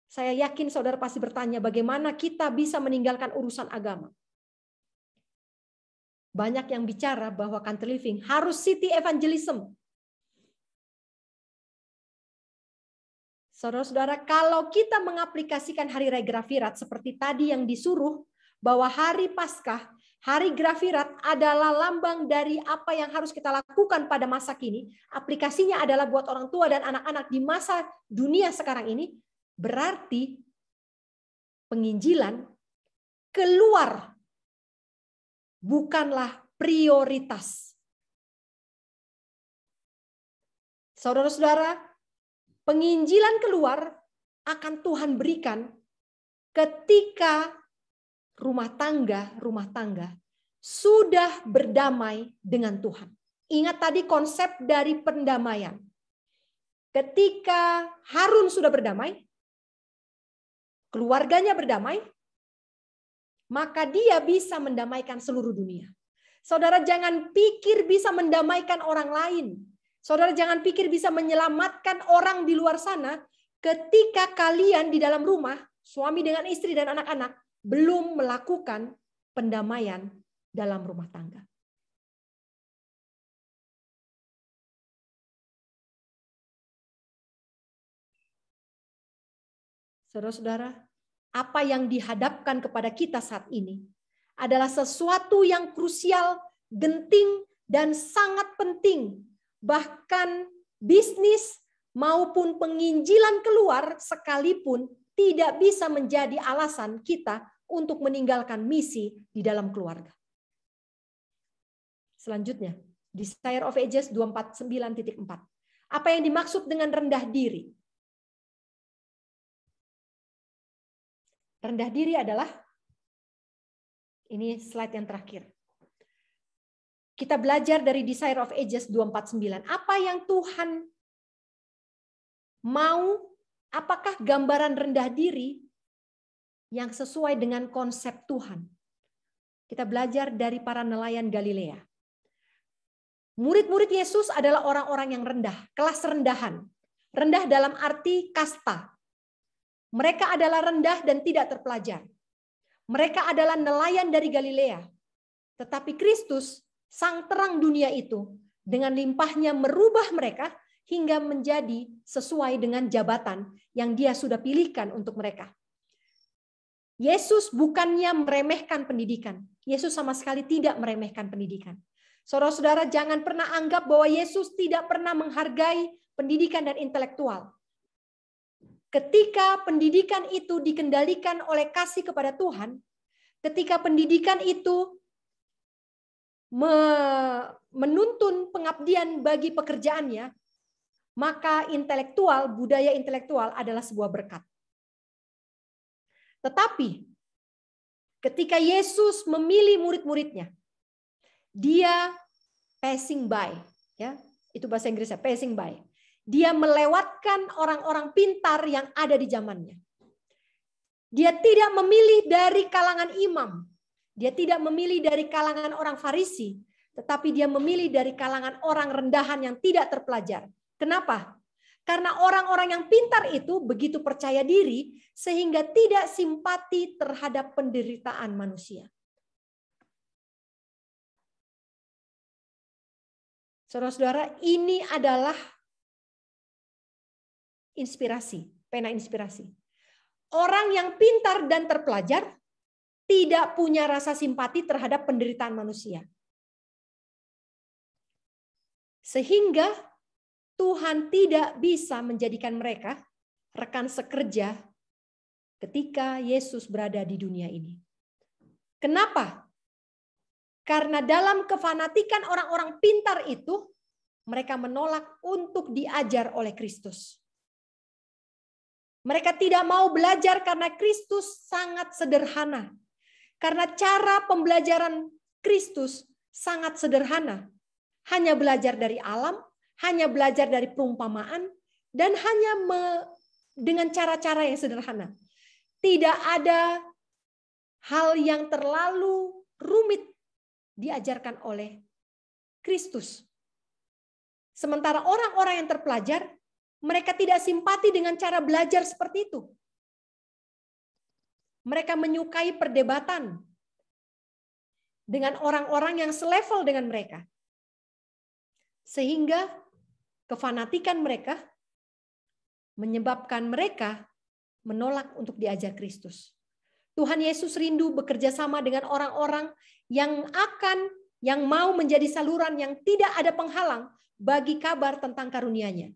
saya yakin saudara pasti bertanya bagaimana kita bisa meninggalkan urusan agama. Banyak yang bicara bahwa country living harus city evangelism. Saudara-saudara, kalau kita mengaplikasikan hari raya Grafirat seperti tadi yang disuruh, bahwa hari Paskah, hari Grafirat adalah lambang dari apa yang harus kita lakukan pada masa kini. Aplikasinya adalah buat orang tua dan anak-anak di masa dunia sekarang ini. Berarti penginjilan keluar bukanlah prioritas. Saudara-saudara, penginjilan keluar akan Tuhan berikan ketika rumah tangga sudah berdamai dengan Tuhan. Ingat tadi konsep dari pendamaian. Ketika Harun sudah berdamai, keluarganya berdamai, maka dia bisa mendamaikan seluruh dunia. Saudara jangan pikir bisa mendamaikan orang lain. Saudara jangan pikir bisa menyelamatkan orang di luar sana ketika kalian di dalam rumah, suami dengan istri dan anak-anak, belum melakukan pendamaian dalam rumah tangga. Saudara-saudara, apa yang dihadapkan kepada kita saat ini adalah sesuatu yang krusial, genting, dan sangat penting. Bahkan bisnis maupun penginjilan keluar sekalipun tidak bisa menjadi alasan kita untuk meninggalkan misi di dalam keluarga. Selanjutnya, Desire of Ages 249.4. Apa yang dimaksud dengan rendah diri? Rendah diri adalah, ini slide yang terakhir. Kita belajar dari Desire of Ages 249. Apa yang Tuhan mau Apakah gambaran rendah diri yang sesuai dengan konsep Tuhan? Kita belajar dari para nelayan Galilea. Murid-murid Yesus adalah orang-orang yang rendah, kelas rendahan. Rendah dalam arti kasta. Mereka adalah rendah dan tidak terpelajar. Mereka adalah nelayan dari Galilea. Tetapi Kristus, sang terang dunia itu, dengan limpahnya merubah mereka hingga menjadi sesuai dengan jabatan yang Dia sudah pilihkan untuk mereka. Yesus bukannya meremehkan pendidikan. Yesus sama sekali tidak meremehkan pendidikan. Saudara-saudara, jangan pernah anggap bahwa Yesus tidak pernah menghargai pendidikan dan intelektual. Ketika pendidikan itu dikendalikan oleh kasih kepada Tuhan, ketika pendidikan itu menuntun pengabdian bagi pekerjaannya, maka intelektual, budaya intelektual adalah sebuah berkat. Tetapi ketika Yesus memilih murid-muridnya, Dia passing by, ya, itu bahasa Inggrisnya passing by. Dia melewatkan orang-orang pintar yang ada di zamannya. Dia tidak memilih dari kalangan imam, dia tidak memilih dari kalangan orang Farisi, tetapi dia memilih dari kalangan orang rendahan yang tidak terpelajar. Kenapa? Karena orang-orang yang pintar itu begitu percaya diri sehingga tidak simpati terhadap penderitaan manusia. Saudara-saudara, ini adalah inspirasi, pena inspirasi. Orang yang pintar dan terpelajar tidak punya rasa simpati terhadap penderitaan manusia. Sehingga Tuhan tidak bisa menjadikan mereka rekan sekerja ketika Yesus berada di dunia ini. Kenapa? Karena dalam kefanatikan orang-orang pintar itu, mereka menolak untuk diajar oleh Kristus. Mereka tidak mau belajar karena Kristus sangat sederhana. Karena cara pembelajaran Kristus sangat sederhana. Hanya belajar dari alam, hanya belajar dari perumpamaan, dan hanya dengan cara-cara yang sederhana. Tidak ada hal yang terlalu rumit diajarkan oleh Kristus. Sementara orang-orang yang terpelajar, mereka tidak simpati dengan cara belajar seperti itu. Mereka menyukai perdebatan dengan orang-orang yang selevel dengan mereka. Sehingga kefanatikan mereka menyebabkan mereka menolak untuk diajar Kristus. Tuhan Yesus rindu bekerja sama dengan orang-orang yang mau menjadi saluran yang tidak ada penghalang bagi kabar tentang karunia-Nya.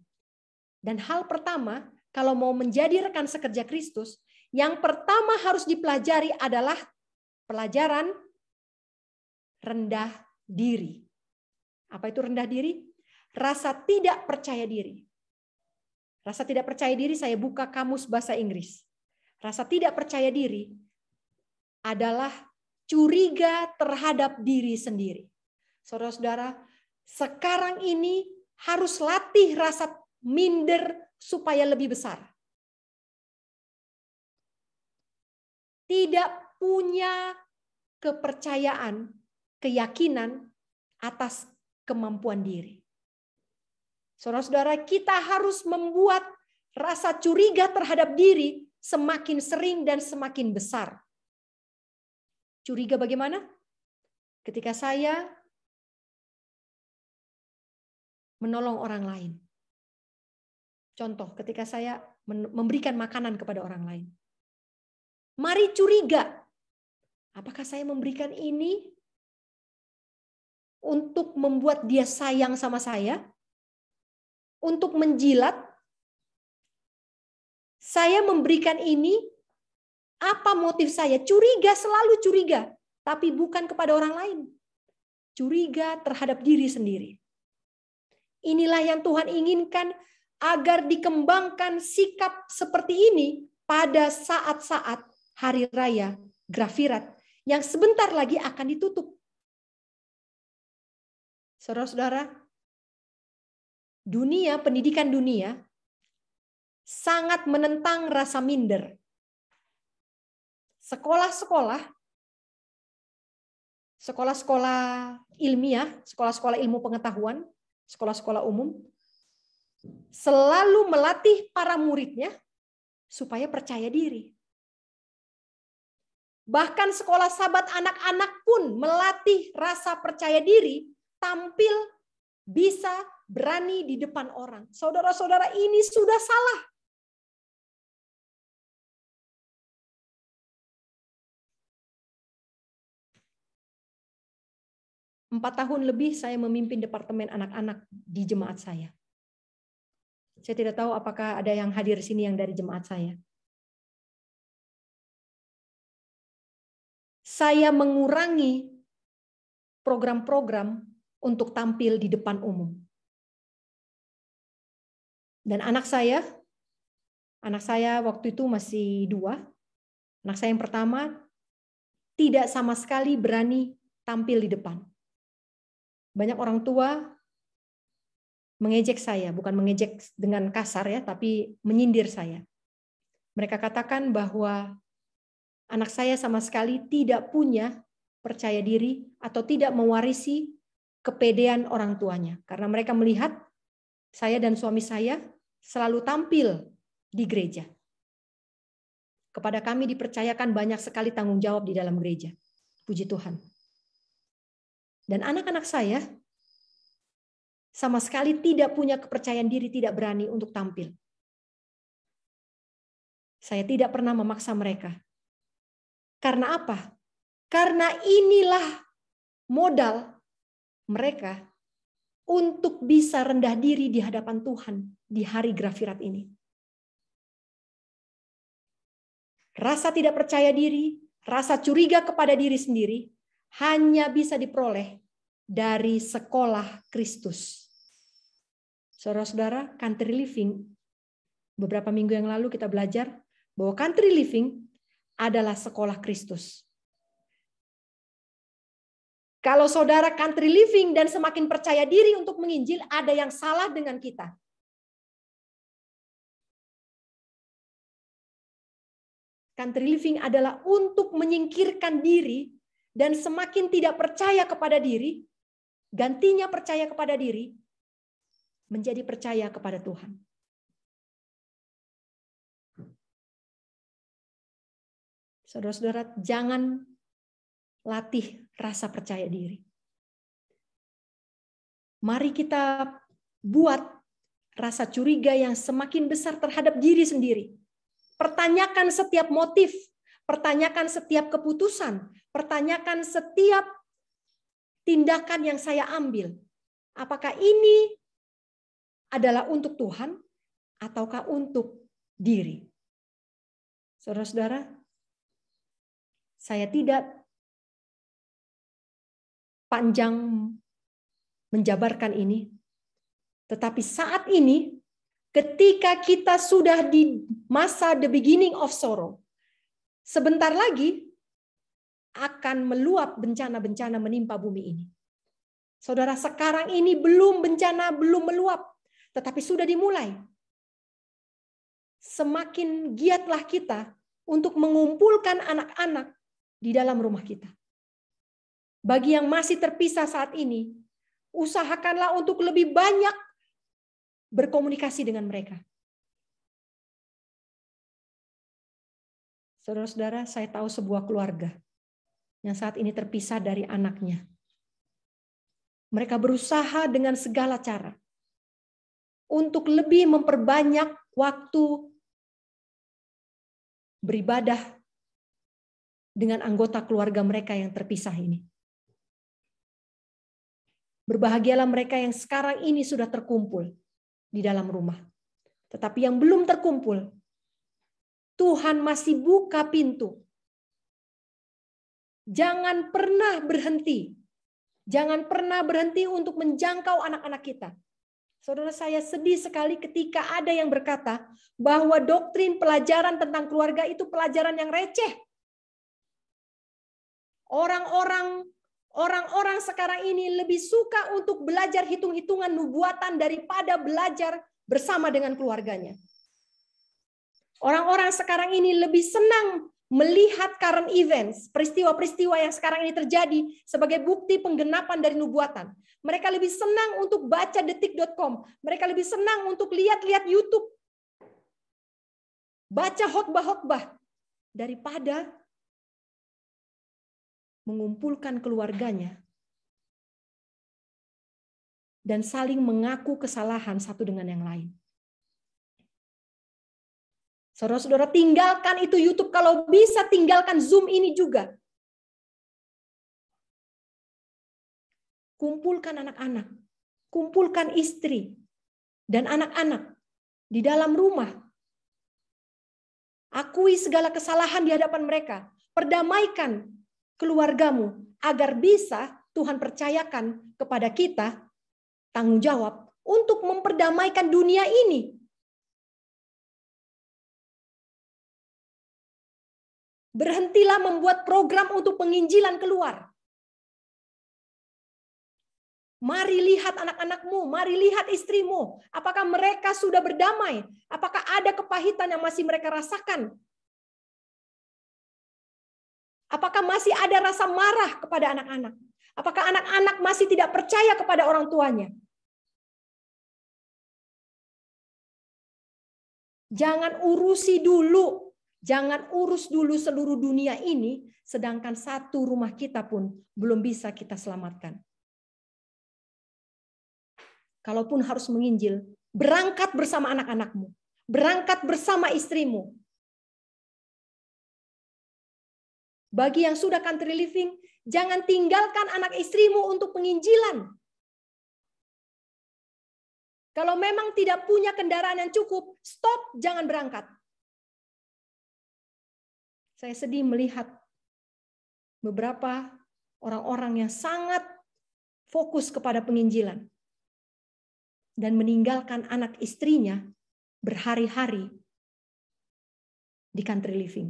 Dan hal pertama, kalau mau menjadi rekan sekerja Kristus, yang pertama harus dipelajari adalah pelajaran rendah diri. Apa itu rendah diri? Rasa tidak percaya diri. Rasa tidak percaya diri, saya buka kamus bahasa Inggris. Rasa tidak percaya diri adalah curiga terhadap diri sendiri. Saudara-saudara, sekarang ini harus latih rasa minder supaya lebih besar. Tidak punya kepercayaan, keyakinan atas kemampuan diri. Saudara-saudara, kita harus membuat rasa curiga terhadap diri semakin sering dan semakin besar. Curiga bagaimana? Ketika saya menolong orang lain. Contoh, ketika saya memberikan makanan kepada orang lain. Mari curiga. Apakah saya memberikan ini untuk membuat dia sayang sama saya? Untuk menjilat? Saya memberikan ini, apa motif saya? Curiga, selalu curiga. Tapi bukan kepada orang lain. Curiga terhadap diri sendiri. Inilah yang Tuhan inginkan agar dikembangkan sikap seperti ini pada saat-saat Hari Raya Grafirat yang sebentar lagi akan ditutup. Saudara-saudara, dunia, pendidikan dunia sangat menentang rasa minder. Sekolah-sekolah ilmiah, sekolah-sekolah ilmu pengetahuan, sekolah-sekolah umum, selalu melatih para muridnya supaya percaya diri. Bahkan sekolah sahabat anak-anak pun melatih rasa percaya diri, tampil bisa berani di depan orang. Saudara-saudara, ini sudah salah. Empat tahun lebih saya memimpin departemen anak-anak di jemaat saya. Saya tidak tahu apakah ada yang hadir di sini yang dari jemaat saya. Saya mengurangi program-program untuk tampil di depan umum. Dan anak saya waktu itu masih 2. Anak saya yang pertama tidak sama sekali berani tampil di depan. Banyak orang tua mengejek saya, bukan mengejek dengan kasar ya, tapi menyindir saya. Mereka katakan bahwa anak saya sama sekali tidak punya percaya diri atau tidak mewarisi kepedean orang tuanya. Karena mereka melihat saya dan suami saya selalu tampil di gereja. Kepada kami dipercayakan banyak sekali tanggung jawab di dalam gereja. Puji Tuhan. Dan anak-anak saya sama sekali tidak punya kepercayaan diri, tidak berani untuk tampil. Saya tidak pernah memaksa mereka. Karena apa? Karena inilah modal mereka untuk bisa rendah diri di hadapan Tuhan di hari Grafirat ini. Rasa tidak percaya diri, rasa curiga kepada diri sendiri hanya bisa diperoleh dari sekolah Kristus. Saudara-saudara, country living, beberapa minggu yang lalu kita belajar bahwa country living adalah sekolah Kristus. Kalau saudara country living dan semakin percaya diri untuk menginjil, ada yang salah dengan kita. Country living adalah untuk menyingkirkan diri dan semakin tidak percaya kepada diri, gantinya percaya kepada diri, menjadi percaya kepada Tuhan. Saudara-saudara, jangan latih rasa percaya diri. Mari kita buat rasa curiga yang semakin besar terhadap diri sendiri. Pertanyakan setiap motif, pertanyakan setiap keputusan, pertanyakan setiap tindakan yang saya ambil. Apakah ini adalah untuk Tuhan ataukah untuk diri? Saudara-saudara, saya tidak panjang menjabarkan ini, tetapi saat ini ketika kita sudah di masa the beginning of sorrow, sebentar lagi akan meluap bencana-bencana menimpa bumi ini. Saudara, sekarang ini bencana belum meluap, tetapi sudah dimulai. Semakin giatlah kita untuk mengumpulkan anak-anak di dalam rumah kita. Bagi yang masih terpisah saat ini, usahakanlah untuk lebih banyak berkomunikasi dengan mereka. Saudara-saudara, saya tahu sebuah keluarga yang saat ini terpisah dari anaknya. Mereka berusaha dengan segala cara untuk lebih memperbanyak waktu beribadah dengan anggota keluarga mereka yang terpisah ini. Berbahagialah mereka yang sekarang ini sudah terkumpul di dalam rumah. Tetapi yang belum terkumpul, Tuhan masih buka pintu. Jangan pernah berhenti. Jangan pernah berhenti untuk menjangkau anak-anak kita. Saudara, saya sedih sekali ketika ada yang berkata bahwa doktrin pelajaran tentang keluarga itu pelajaran yang receh. Orang-orang sekarang ini lebih suka untuk belajar hitung-hitungan nubuatan daripada belajar bersama dengan keluarganya. Orang-orang sekarang ini lebih senang melihat current events, peristiwa-peristiwa yang sekarang ini terjadi sebagai bukti penggenapan dari nubuatan. Mereka lebih senang untuk baca detik.com. Mereka lebih senang untuk lihat-lihat YouTube. Baca khotbah-khotbah daripada mengumpulkan keluarganya dan saling mengaku kesalahan satu dengan yang lain. Saudara-saudara, tinggalkan itu YouTube, kalau bisa tinggalkan Zoom ini juga. Kumpulkan anak-anak, kumpulkan istri dan anak-anak di dalam rumah. Akui segala kesalahan di hadapan mereka. Perdamaikan keluargamu agar bisa Tuhan percayakan kepada kita tanggung jawab untuk memperdamaikan dunia ini. Berhentilah membuat program untuk penginjilan keluar. Mari lihat anak-anakmu, mari lihat istrimu. Apakah mereka sudah berdamai? Apakah ada kepahitan yang masih mereka rasakan? Apakah masih ada rasa marah kepada anak-anak? Apakah anak-anak masih tidak percaya kepada orang tuanya? Jangan urusi dulu. Jangan urus dulu seluruh dunia ini, sedangkan satu rumah kita pun belum bisa kita selamatkan. Kalaupun harus menginjil, berangkat bersama anak-anakmu. Berangkat bersama istrimu. Bagi yang sudah country living, jangan tinggalkan anak istrimu untuk penginjilan. Kalau memang tidak punya kendaraan yang cukup, stop, jangan berangkat. Saya sedih melihat beberapa orang-orang yang sangat fokus kepada penginjilan dan meninggalkan anak istrinya berhari-hari di country living.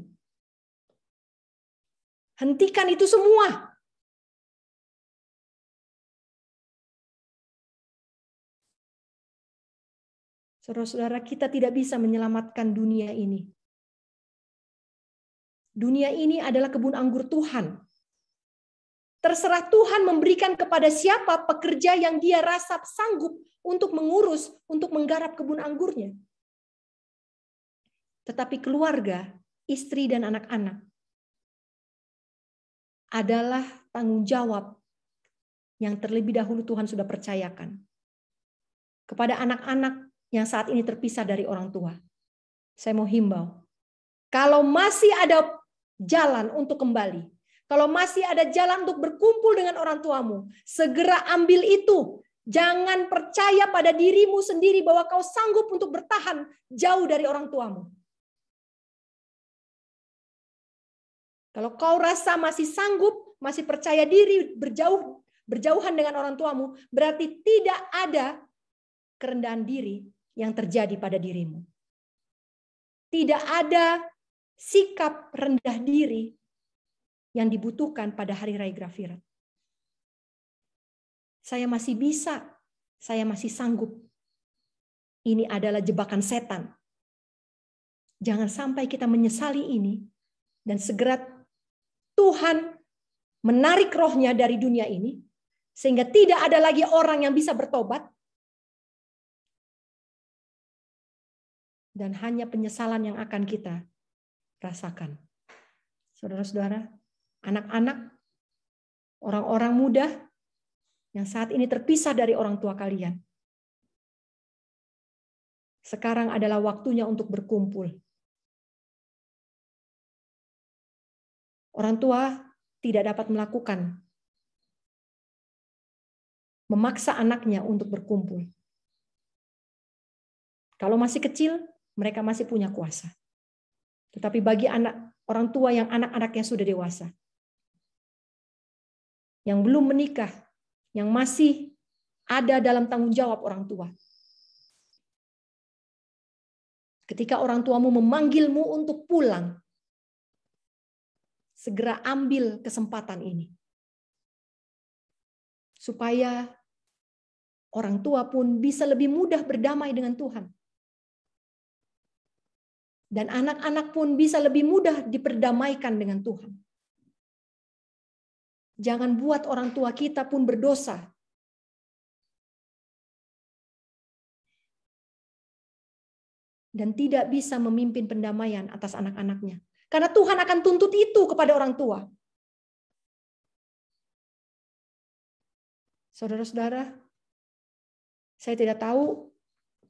Hentikan itu semua. Saudara-saudara, kita tidak bisa menyelamatkan dunia ini. Dunia ini adalah kebun anggur Tuhan. Terserah Tuhan memberikan kepada siapa pekerja yang dia rasa sanggup untuk mengurus, untuk menggarap kebun anggurnya. Tetapi keluarga, istri dan anak-anak adalah tanggung jawab yang terlebih dahulu Tuhan sudah percayakan kepada anak-anak yang saat ini terpisah dari orang tua. Saya mau himbau, kalau masih ada jalan untuk kembali, kalau masih ada jalan untuk berkumpul dengan orang tuamu, segera ambil itu. Jangan percaya pada dirimu sendiri bahwa kau sanggup untuk bertahan jauh dari orang tuamu. Kalau kau rasa masih sanggup, masih percaya diri berjauhan dengan orang tuamu, berarti tidak ada kerendahan diri yang terjadi pada dirimu. Tidak ada sikap rendah diri yang dibutuhkan pada hari raya Grafirat. Saya masih bisa, saya masih sanggup. Ini adalah jebakan setan. Jangan sampai kita menyesali ini dan segera Tuhan menarik rohnya dari dunia ini sehingga tidak ada lagi orang yang bisa bertobat dan hanya penyesalan yang akan kita rasakan. Saudara-saudara, anak-anak, orang-orang muda yang saat ini terpisah dari orang tua kalian. Sekarang adalah waktunya untuk berkumpul. Orang tua tidak dapat memaksa anaknya untuk berkumpul. Kalau masih kecil, mereka masih punya kuasa. Tetapi bagi orang tua yang anak-anaknya sudah dewasa, yang belum menikah, yang masih ada dalam tanggung jawab orang tua. Ketika orang tuamu memanggilmu untuk pulang, segera ambil kesempatan ini. Supaya orang tua pun bisa lebih mudah berdamai dengan Tuhan. Dan anak-anak pun bisa lebih mudah diperdamaikan dengan Tuhan. Jangan buat orang tua kita pun berdosa. Dan tidak bisa memimpin pendamaian atas anak-anaknya. Karena Tuhan akan tuntut itu kepada orang tua. Saudara-saudara, saya tidak tahu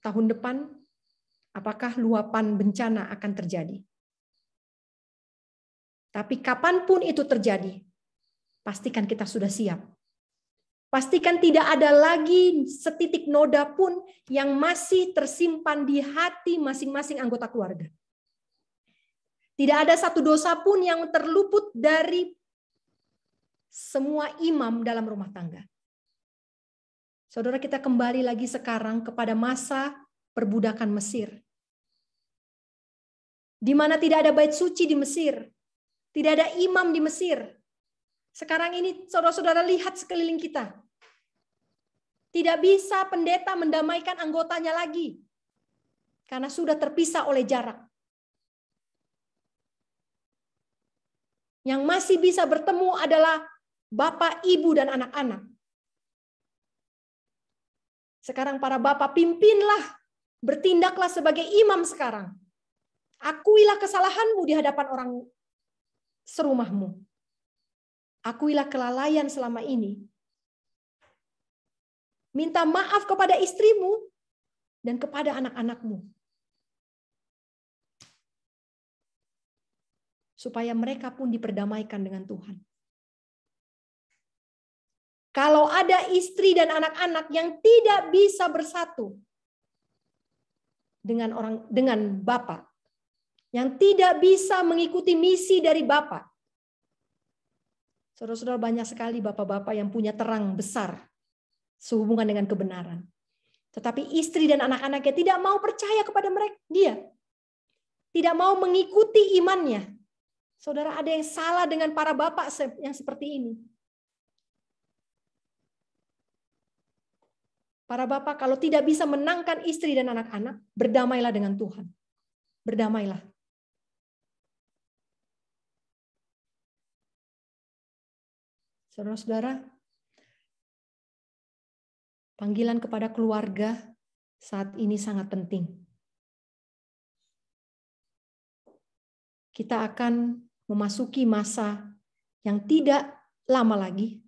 tahun depan apakah luapan bencana akan terjadi. Tapi kapanpun itu terjadi, pastikan kita sudah siap. Pastikan tidak ada lagi setitik noda pun yang masih tersimpan di hati masing-masing anggota keluarga. Tidak ada satu dosa pun yang terluput dari semua imam dalam rumah tangga. Saudara, kita kembali lagi sekarang kepada masa perbudakan Mesir. Di mana tidak ada bait suci di Mesir. Tidak ada imam di Mesir. Sekarang ini saudara-saudara lihat sekeliling kita. Tidak bisa pendeta mendamaikan anggotanya lagi. Karena sudah terpisah oleh jarak. Yang masih bisa bertemu adalah bapak, ibu, dan anak-anak. Sekarang para bapak, pimpinlah, bertindaklah sebagai imam sekarang. Akuilah kesalahanmu di hadapan orang serumahmu. Akuilah kelalaian selama ini. Minta maaf kepada istrimu dan kepada anak-anakmu. Supaya mereka pun diperdamaikan dengan Tuhan. Kalau ada istri dan anak-anak yang tidak bisa bersatu dengan Bapak, yang tidak bisa mengikuti misi dari Bapak. Saudara-saudara, banyak sekali bapak-bapak yang punya terang besar sehubungan dengan kebenaran. Tetapi istri dan anak-anaknya tidak mau percaya kepada dia. Tidak mau mengikuti imannya. Saudara, ada yang salah dengan para bapak yang seperti ini. Para bapak kalau tidak bisa menangkan istri dan anak-anak, berdamailah dengan Tuhan. Berdamailah. Saudara-saudara, panggilan kepada keluarga saat ini sangat penting. Kita akan memasuki masa yang tidak lama lagi.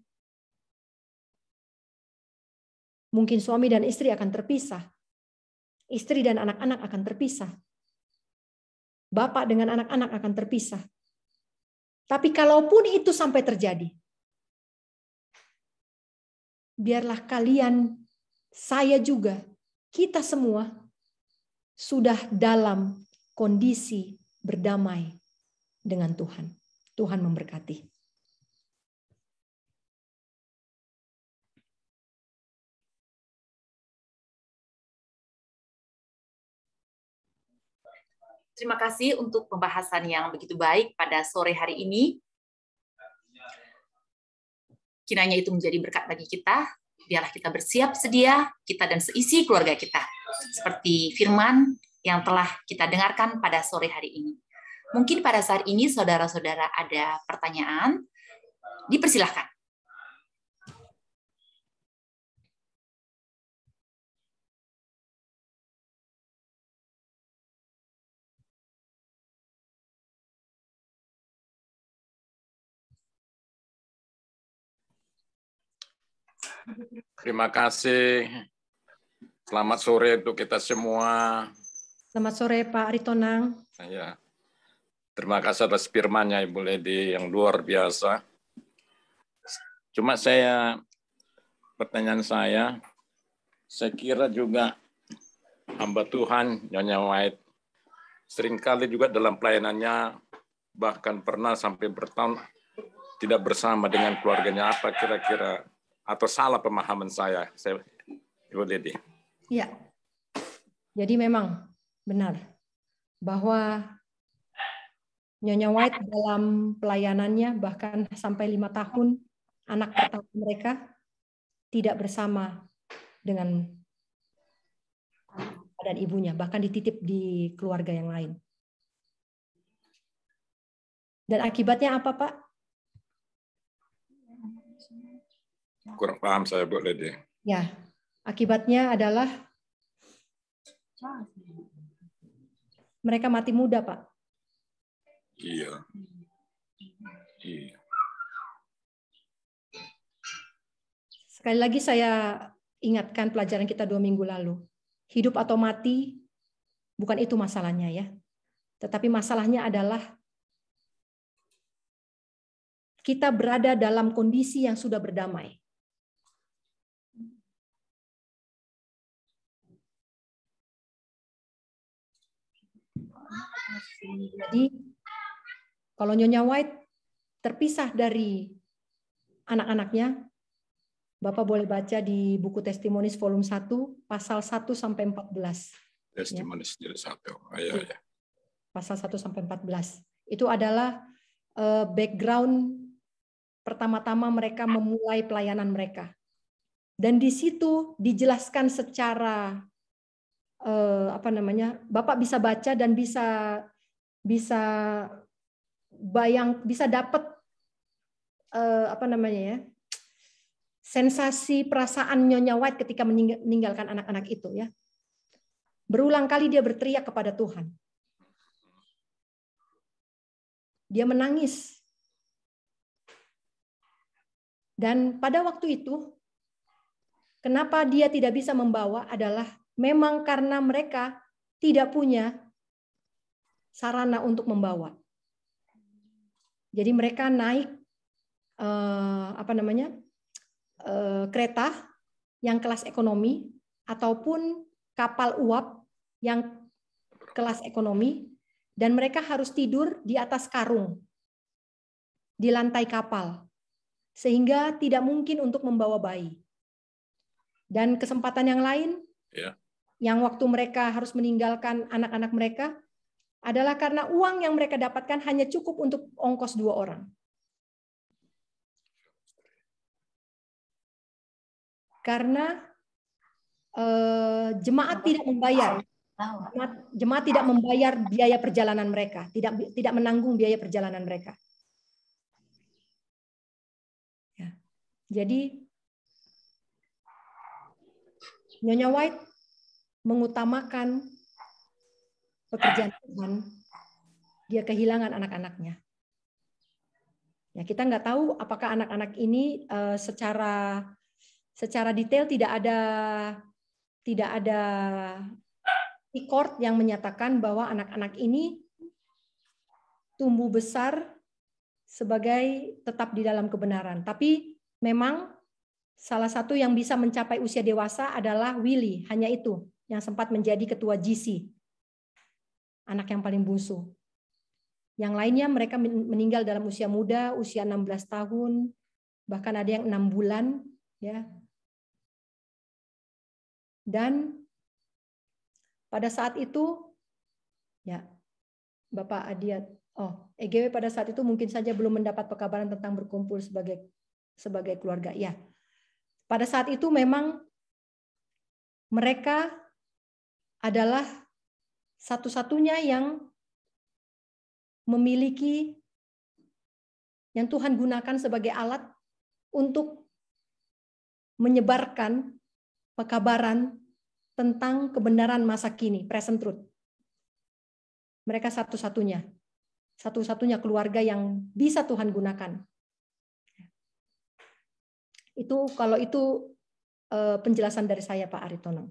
Mungkin suami dan istri akan terpisah. Istri dan anak-anak akan terpisah. Bapak dengan anak-anak akan terpisah. Tapi kalaupun itu sampai terjadi, biarlah kalian, saya juga, kita semua sudah dalam kondisi berdamai dengan Tuhan. Tuhan memberkati. Terima kasih untuk pembahasan yang begitu baik pada sore hari ini. Kiranya itu menjadi berkat bagi kita. Biarlah kita bersiap sedia, kita dan seisi keluarga kita. Seperti firman yang telah kita dengarkan pada sore hari ini. Mungkin pada saat ini saudara-saudara ada pertanyaan, dipersilahkan. Terima kasih. Selamat sore untuk kita semua. Selamat sore Pak Aritonang. Ya. Terima kasih atas firman-Nya Ibu Ledi yang luar biasa. Cuma pertanyaan saya kira juga hamba Tuhan Nyonya White seringkali juga dalam pelayanannya bahkan pernah sampai bertahun tidak bersama dengan keluarganya. Apa kira-kira atau salah pemahaman saya Ibu Ledi? Ya, jadi memang benar bahwa Nyonya White dalam pelayanannya bahkan sampai 5 tahun anak pertama mereka tidak bersama dengan dan ibunya, bahkan dititip di keluarga yang lain. Dan akibatnya apa, Pak? Kurang paham saya, Bu Lady. Ya, akibatnya adalah mereka mati muda, Pak. Iya. Iya. Sekali lagi saya ingatkan pelajaran kita 2 minggu lalu. Hidup atau mati, bukan itu masalahnya ya. Tetapi masalahnya adalah kita berada dalam kondisi yang sudah berdamai. Jadi kalau Nyonya White terpisah dari anak-anaknya, Bapak boleh baca di buku Testimonies volume 1 pasal 1 sampai 14. Testimonies jadi 1. Ya. Pasal 1 sampai 14. Itu adalah background pertama-tama mereka memulai pelayanan mereka. Dan di situ dijelaskan secara Bapak bisa baca dan bisa dapat sensasi perasaan Nyonya White ketika meninggalkan anak-anak itu ya. Berulang kali dia berteriak kepada Tuhan. Dia menangis. Dan pada waktu itu kenapa dia tidak bisa membawa adalah memang karena mereka tidak punya sarana untuk membawa. Jadi mereka naik kereta yang kelas ekonomi ataupun kapal uap yang kelas ekonomi dan mereka harus tidur di atas karung di lantai kapal sehingga tidak mungkin untuk membawa bayi. Dan kesempatan yang lain yang waktu mereka harus meninggalkan anak-anak mereka adalah karena uang yang mereka dapatkan hanya cukup untuk ongkos 2 orang. Karena jemaat tidak membayar. Jemaat tidak membayar biaya perjalanan mereka, tidak menanggung biaya perjalanan mereka. Ya. Jadi Nyonya White mengutamakan pekerjaan Tuhan, dia kehilangan anak-anaknya. Ya, kita nggak tahu apakah anak-anak ini secara detail tidak ada record yang menyatakan bahwa anak-anak ini tumbuh besar sebagai tetap di dalam kebenaran. Tapi memang salah satu yang bisa mencapai usia dewasa adalah Willy, hanya itu yang sempat menjadi ketua GC. Anak yang paling bungsu. Yang lainnya mereka meninggal dalam usia muda, usia 16 tahun, bahkan ada yang 6 bulan, ya. Dan pada saat itu, ya, Bapak Adiat, EGW pada saat itu mungkin saja belum mendapat pekabaran tentang berkumpul sebagai keluarga. Ya, pada saat itu memang mereka adalah satu-satunya yang memiliki, yang Tuhan gunakan sebagai alat untuk menyebarkan pekabaran tentang kebenaran masa kini, present truth. Mereka satu-satunya keluarga yang bisa Tuhan gunakan. Kalau itu penjelasan dari saya, Pak Aritonang.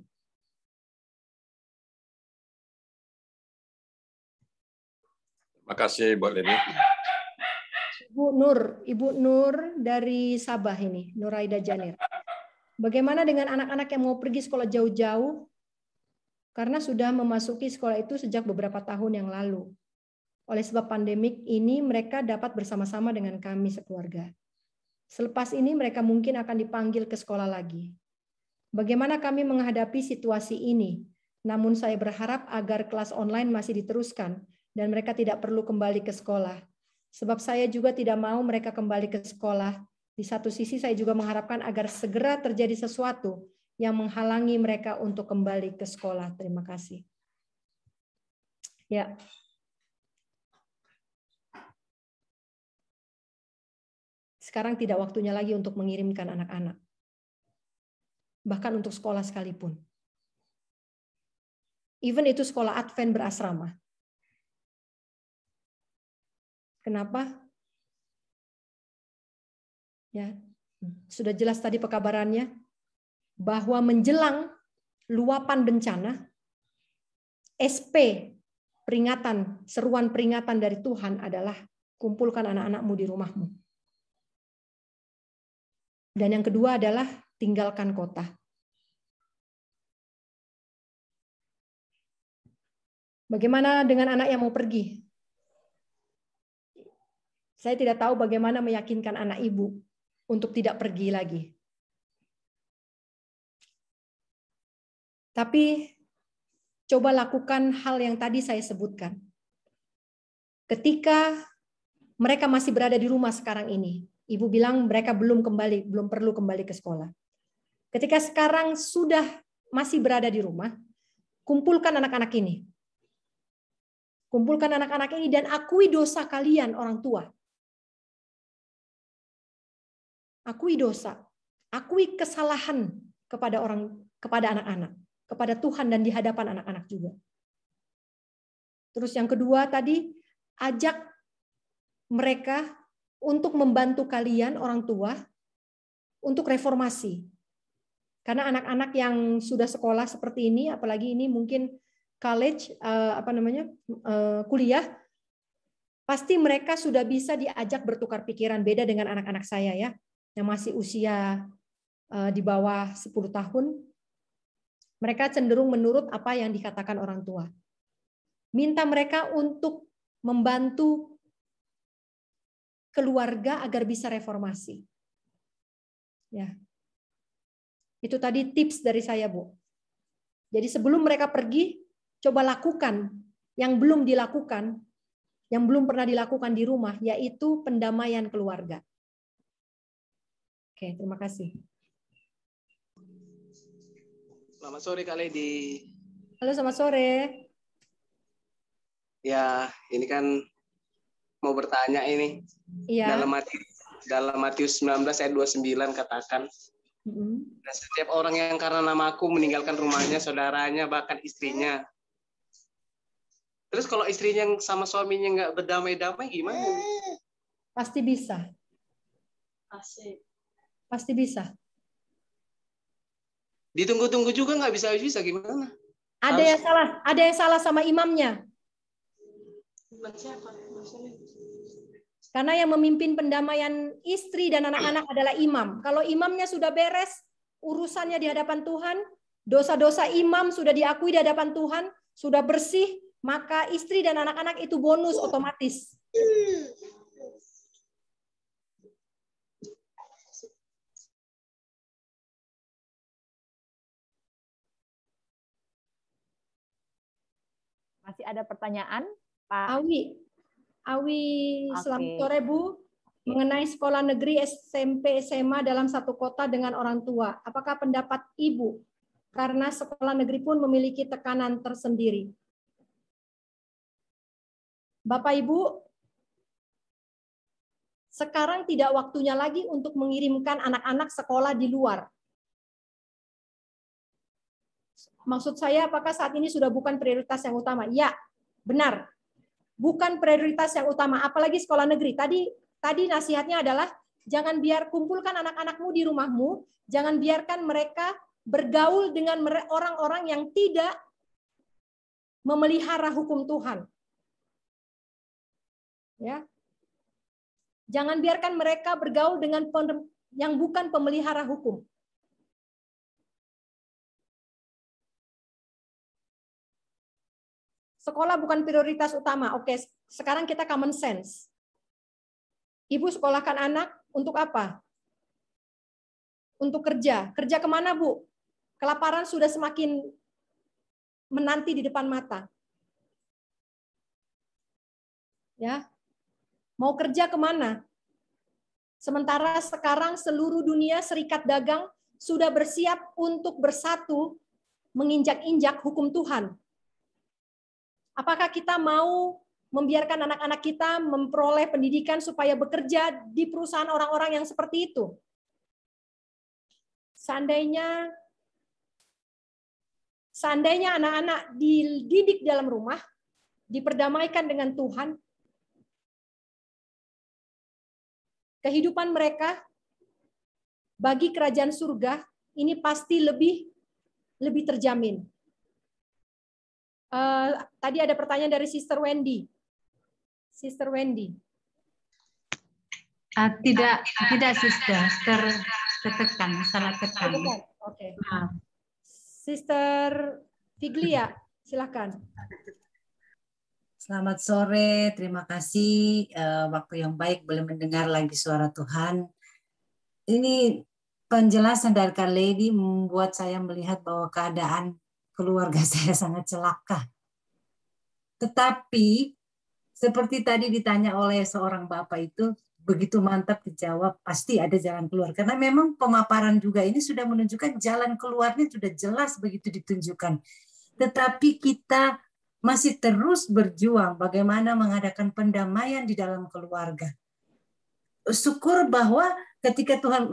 Terima kasih, Bu Leni. Ibu Nur dari Sabah ini, Nuraida Janir. Bagaimana dengan anak-anak yang mau pergi sekolah jauh-jauh karena sudah memasuki sekolah itu sejak beberapa tahun yang lalu. Oleh sebab pandemik ini mereka dapat bersama-sama dengan kami sekeluarga. Selepas ini mereka mungkin akan dipanggil ke sekolah lagi. Bagaimana kami menghadapi situasi ini? Namun saya berharap agar kelas online masih diteruskan dan mereka tidak perlu kembali ke sekolah. Sebab saya juga tidak mau mereka kembali ke sekolah. Di satu sisi saya juga mengharapkan agar segera terjadi sesuatu yang menghalangi mereka untuk kembali ke sekolah. Terima kasih. Ya. Sekarang tidak waktunya lagi untuk mengirimkan anak-anak. Bahkan untuk sekolah sekalipun. Even itu sekolah Advent berasrama. Kenapa? Ya, sudah jelas tadi pekabarannya bahwa menjelang luapan bencana, SP peringatan, seruan peringatan dari Tuhan adalah kumpulkan anak-anakmu di rumahmu. Dan yang kedua adalah tinggalkan kota. Bagaimana dengan anak yang mau pergi? Saya tidak tahu bagaimana meyakinkan anak ibu untuk tidak pergi lagi. Tapi coba lakukan hal yang tadi saya sebutkan. Ketika mereka masih berada di rumah sekarang ini, ibu bilang mereka belum perlu kembali ke sekolah. Ketika sekarang sudah masih berada di rumah, kumpulkan anak-anak ini. Kumpulkan anak-anak ini dan akui dosa kalian orang tua. Akui dosa, akui kesalahan kepada anak-anak, kepada Tuhan dan di hadapan anak-anak juga. Terus yang kedua tadi, ajak mereka untuk membantu kalian orang tua untuk reformasi. Karena anak-anak yang sudah sekolah seperti ini, apalagi ini mungkin college, kuliah, pasti mereka sudah bisa diajak bertukar pikiran, beda dengan anak-anak saya ya, yang masih usia di bawah 10 tahun. Mereka cenderung menurut apa yang dikatakan orang tua. Minta mereka untuk membantu keluarga agar bisa reformasi. Ya. Itu tadi tips dari saya, Bu. Jadi sebelum mereka pergi, coba lakukan yang belum dilakukan, yang belum pernah dilakukan di rumah, yaitu pendamaian keluarga. Oke, terima kasih. Selamat sore Kak Lady. Halo, selamat sore. Ya, ini kan mau bertanya ini. Iya. Dalam Matius 19 ayat 29 katakan, dan setiap orang yang karena namaku meninggalkan rumahnya, saudaranya, bahkan istrinya. Terus kalau istrinya sama suaminya nggak berdamai-damai gimana? Pasti bisa. Pasti bisa. Ditunggu-tunggu juga nggak bisa gimana? Ada yang salah sama imamnya. Karena yang memimpin pendamaian istri dan anak-anak adalah imam. Kalau imamnya sudah beres, urusannya di hadapan Tuhan, dosa-dosa imam sudah diakui di hadapan Tuhan, sudah bersih, maka istri dan anak-anak itu bonus otomatis. Masih ada pertanyaan, Pak? Awi, selamat sore Bu. Mengenai sekolah negeri SMP SMA dalam satu kota dengan orang tua, apakah pendapat Ibu? Karena sekolah negeri pun memiliki tekanan tersendiri. Bapak Ibu, sekarang tidak waktunya lagi untuk mengirimkan anak-anak sekolah di luar. Maksud saya, apakah saat ini sudah bukan prioritas yang utama? Ya, benar. Bukan prioritas yang utama, apalagi sekolah negeri. Tadi nasihatnya adalah jangan kumpulkan anak-anakmu di rumahmu, jangan biarkan mereka bergaul dengan orang-orang yang tidak memelihara hukum Tuhan. Ya. Jangan biarkan mereka bergaul dengan yang bukan pemelihara hukum. Sekolah bukan prioritas utama. Oke, sekarang kita common sense. Ibu sekolahkan anak untuk apa? Untuk kerja. Kerja kemana, Bu? Kelaparan sudah semakin menanti di depan mata. Ya, mau kerja kemana? Sementara sekarang seluruh dunia serikat dagang sudah bersiap untuk bersatu menginjak-injak hukum Tuhan. Apakah kita mau membiarkan anak-anak kita memperoleh pendidikan supaya bekerja di perusahaan orang-orang yang seperti itu. Seandainya anak-anak dididik dalam rumah, diperdamaikan dengan Tuhan, kehidupan mereka bagi kerajaan surga ini pasti lebih terjamin. Tadi ada pertanyaan dari Sister Wendy. Sister Wendy. Tidak Sister, tertekan, salah tekan. Oke. Sister Figlia, silakan. Selamat sore, terima kasih. Waktu yang baik boleh mendengar lagi suara Tuhan. Ini penjelasan dari Kak Lady membuat saya melihat bahwa keadaan keluarga saya sangat celaka. Tetapi seperti tadi ditanya oleh seorang bapak itu, begitu mantap dijawab, pasti ada jalan keluar. Karena memang pemaparan juga ini sudah menunjukkan jalan keluarnya sudah jelas begitu ditunjukkan. Tetapi kita masih terus berjuang bagaimana mengadakan pendamaian di dalam keluarga. Syukur bahwa ketika Tuhan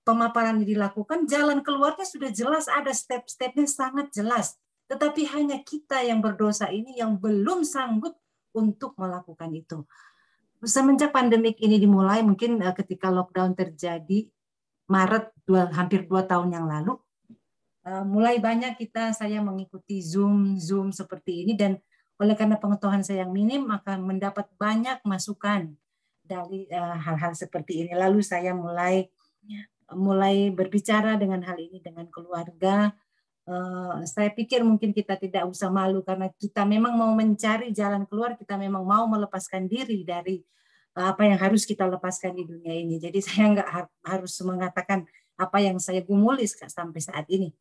pemaparan ini dilakukan, jalan keluarnya sudah jelas, ada step-stepnya sangat jelas. Tetapi hanya kita yang berdosa ini yang belum sanggup untuk melakukan itu. Semenjak pandemik ini dimulai, mungkin ketika lockdown terjadi Maret hampir 2 tahun yang lalu, mulai banyak saya mengikuti Zoom seperti ini, dan oleh karena pengetahuan saya yang minim akan mendapat banyak masukan dari hal-hal seperti ini. Lalu saya mulai berbicara dengan hal ini dengan keluarga. Saya pikir mungkin kita tidak usah malu karena kita memang mau mencari jalan keluar, kita memang mau melepaskan diri dari apa yang harus kita lepaskan di dunia ini. Jadi saya nggak harus mengatakan apa yang saya gumuli sampai saat ini.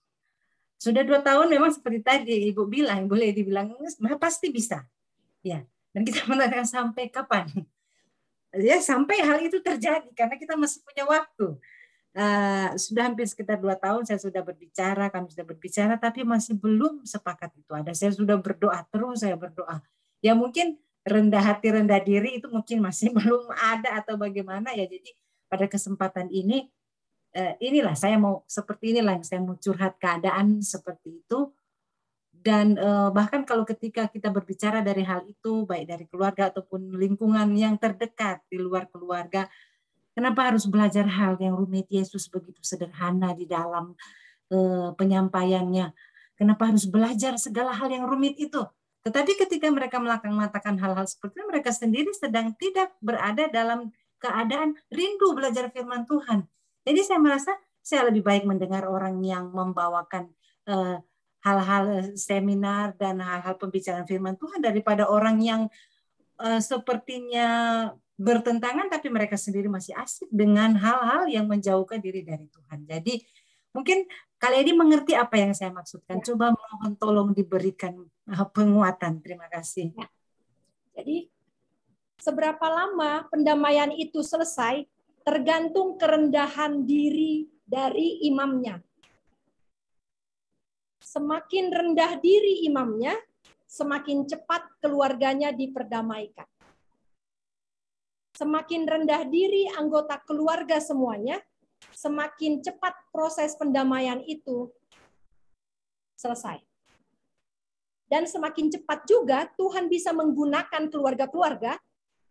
Sudah 2 tahun memang seperti tadi Ibu bilang, boleh dibilang pasti bisa. Ya, dan kita menanyakan sampai kapan? Ya sampai hal itu terjadi karena kita masih punya waktu. Sudah hampir sekitar 2 tahun saya sudah berbicara, kami sudah berbicara, tapi masih belum sepakat itu ada. Saya sudah berdoa terus, saya berdoa. Ya mungkin rendah hati, rendah diri itu mungkin masih belum ada atau bagaimana ya. Jadi pada kesempatan ini, inilah saya mau seperti inilah yang saya mau curhat keadaan seperti itu. Dan bahkan kalau ketika kita berbicara dari hal itu, baik dari keluarga ataupun lingkungan yang terdekat di luar keluarga, kenapa harus belajar hal yang rumit? Yesus begitu sederhana di dalam penyampaiannya. Kenapa harus belajar segala hal yang rumit itu? Tetapi ketika mereka mengatakan hal-hal seperti itu, mereka sendiri sedang tidak berada dalam keadaan rindu belajar firman Tuhan. Jadi saya merasa saya lebih baik mendengar orang yang membawakan hal-hal seminar dan hal-hal pembicaraan firman Tuhan daripada orang yang sepertinya bertentangan tapi mereka sendiri masih asik dengan hal-hal yang menjauhkan diri dari Tuhan. Jadi mungkin kali ini mengerti apa yang saya maksudkan. Coba mohon tolong diberikan penguatan. Terima kasih. Ya. Jadi seberapa lama pendamaian itu selesai tergantung kerendahan diri dari imamnya. Semakin rendah diri imamnya, semakin cepat keluarganya diperdamaikan. Semakin rendah diri anggota keluarga semuanya, semakin cepat proses pendamaian itu selesai. Dan semakin cepat juga Tuhan bisa menggunakan keluarga-keluarga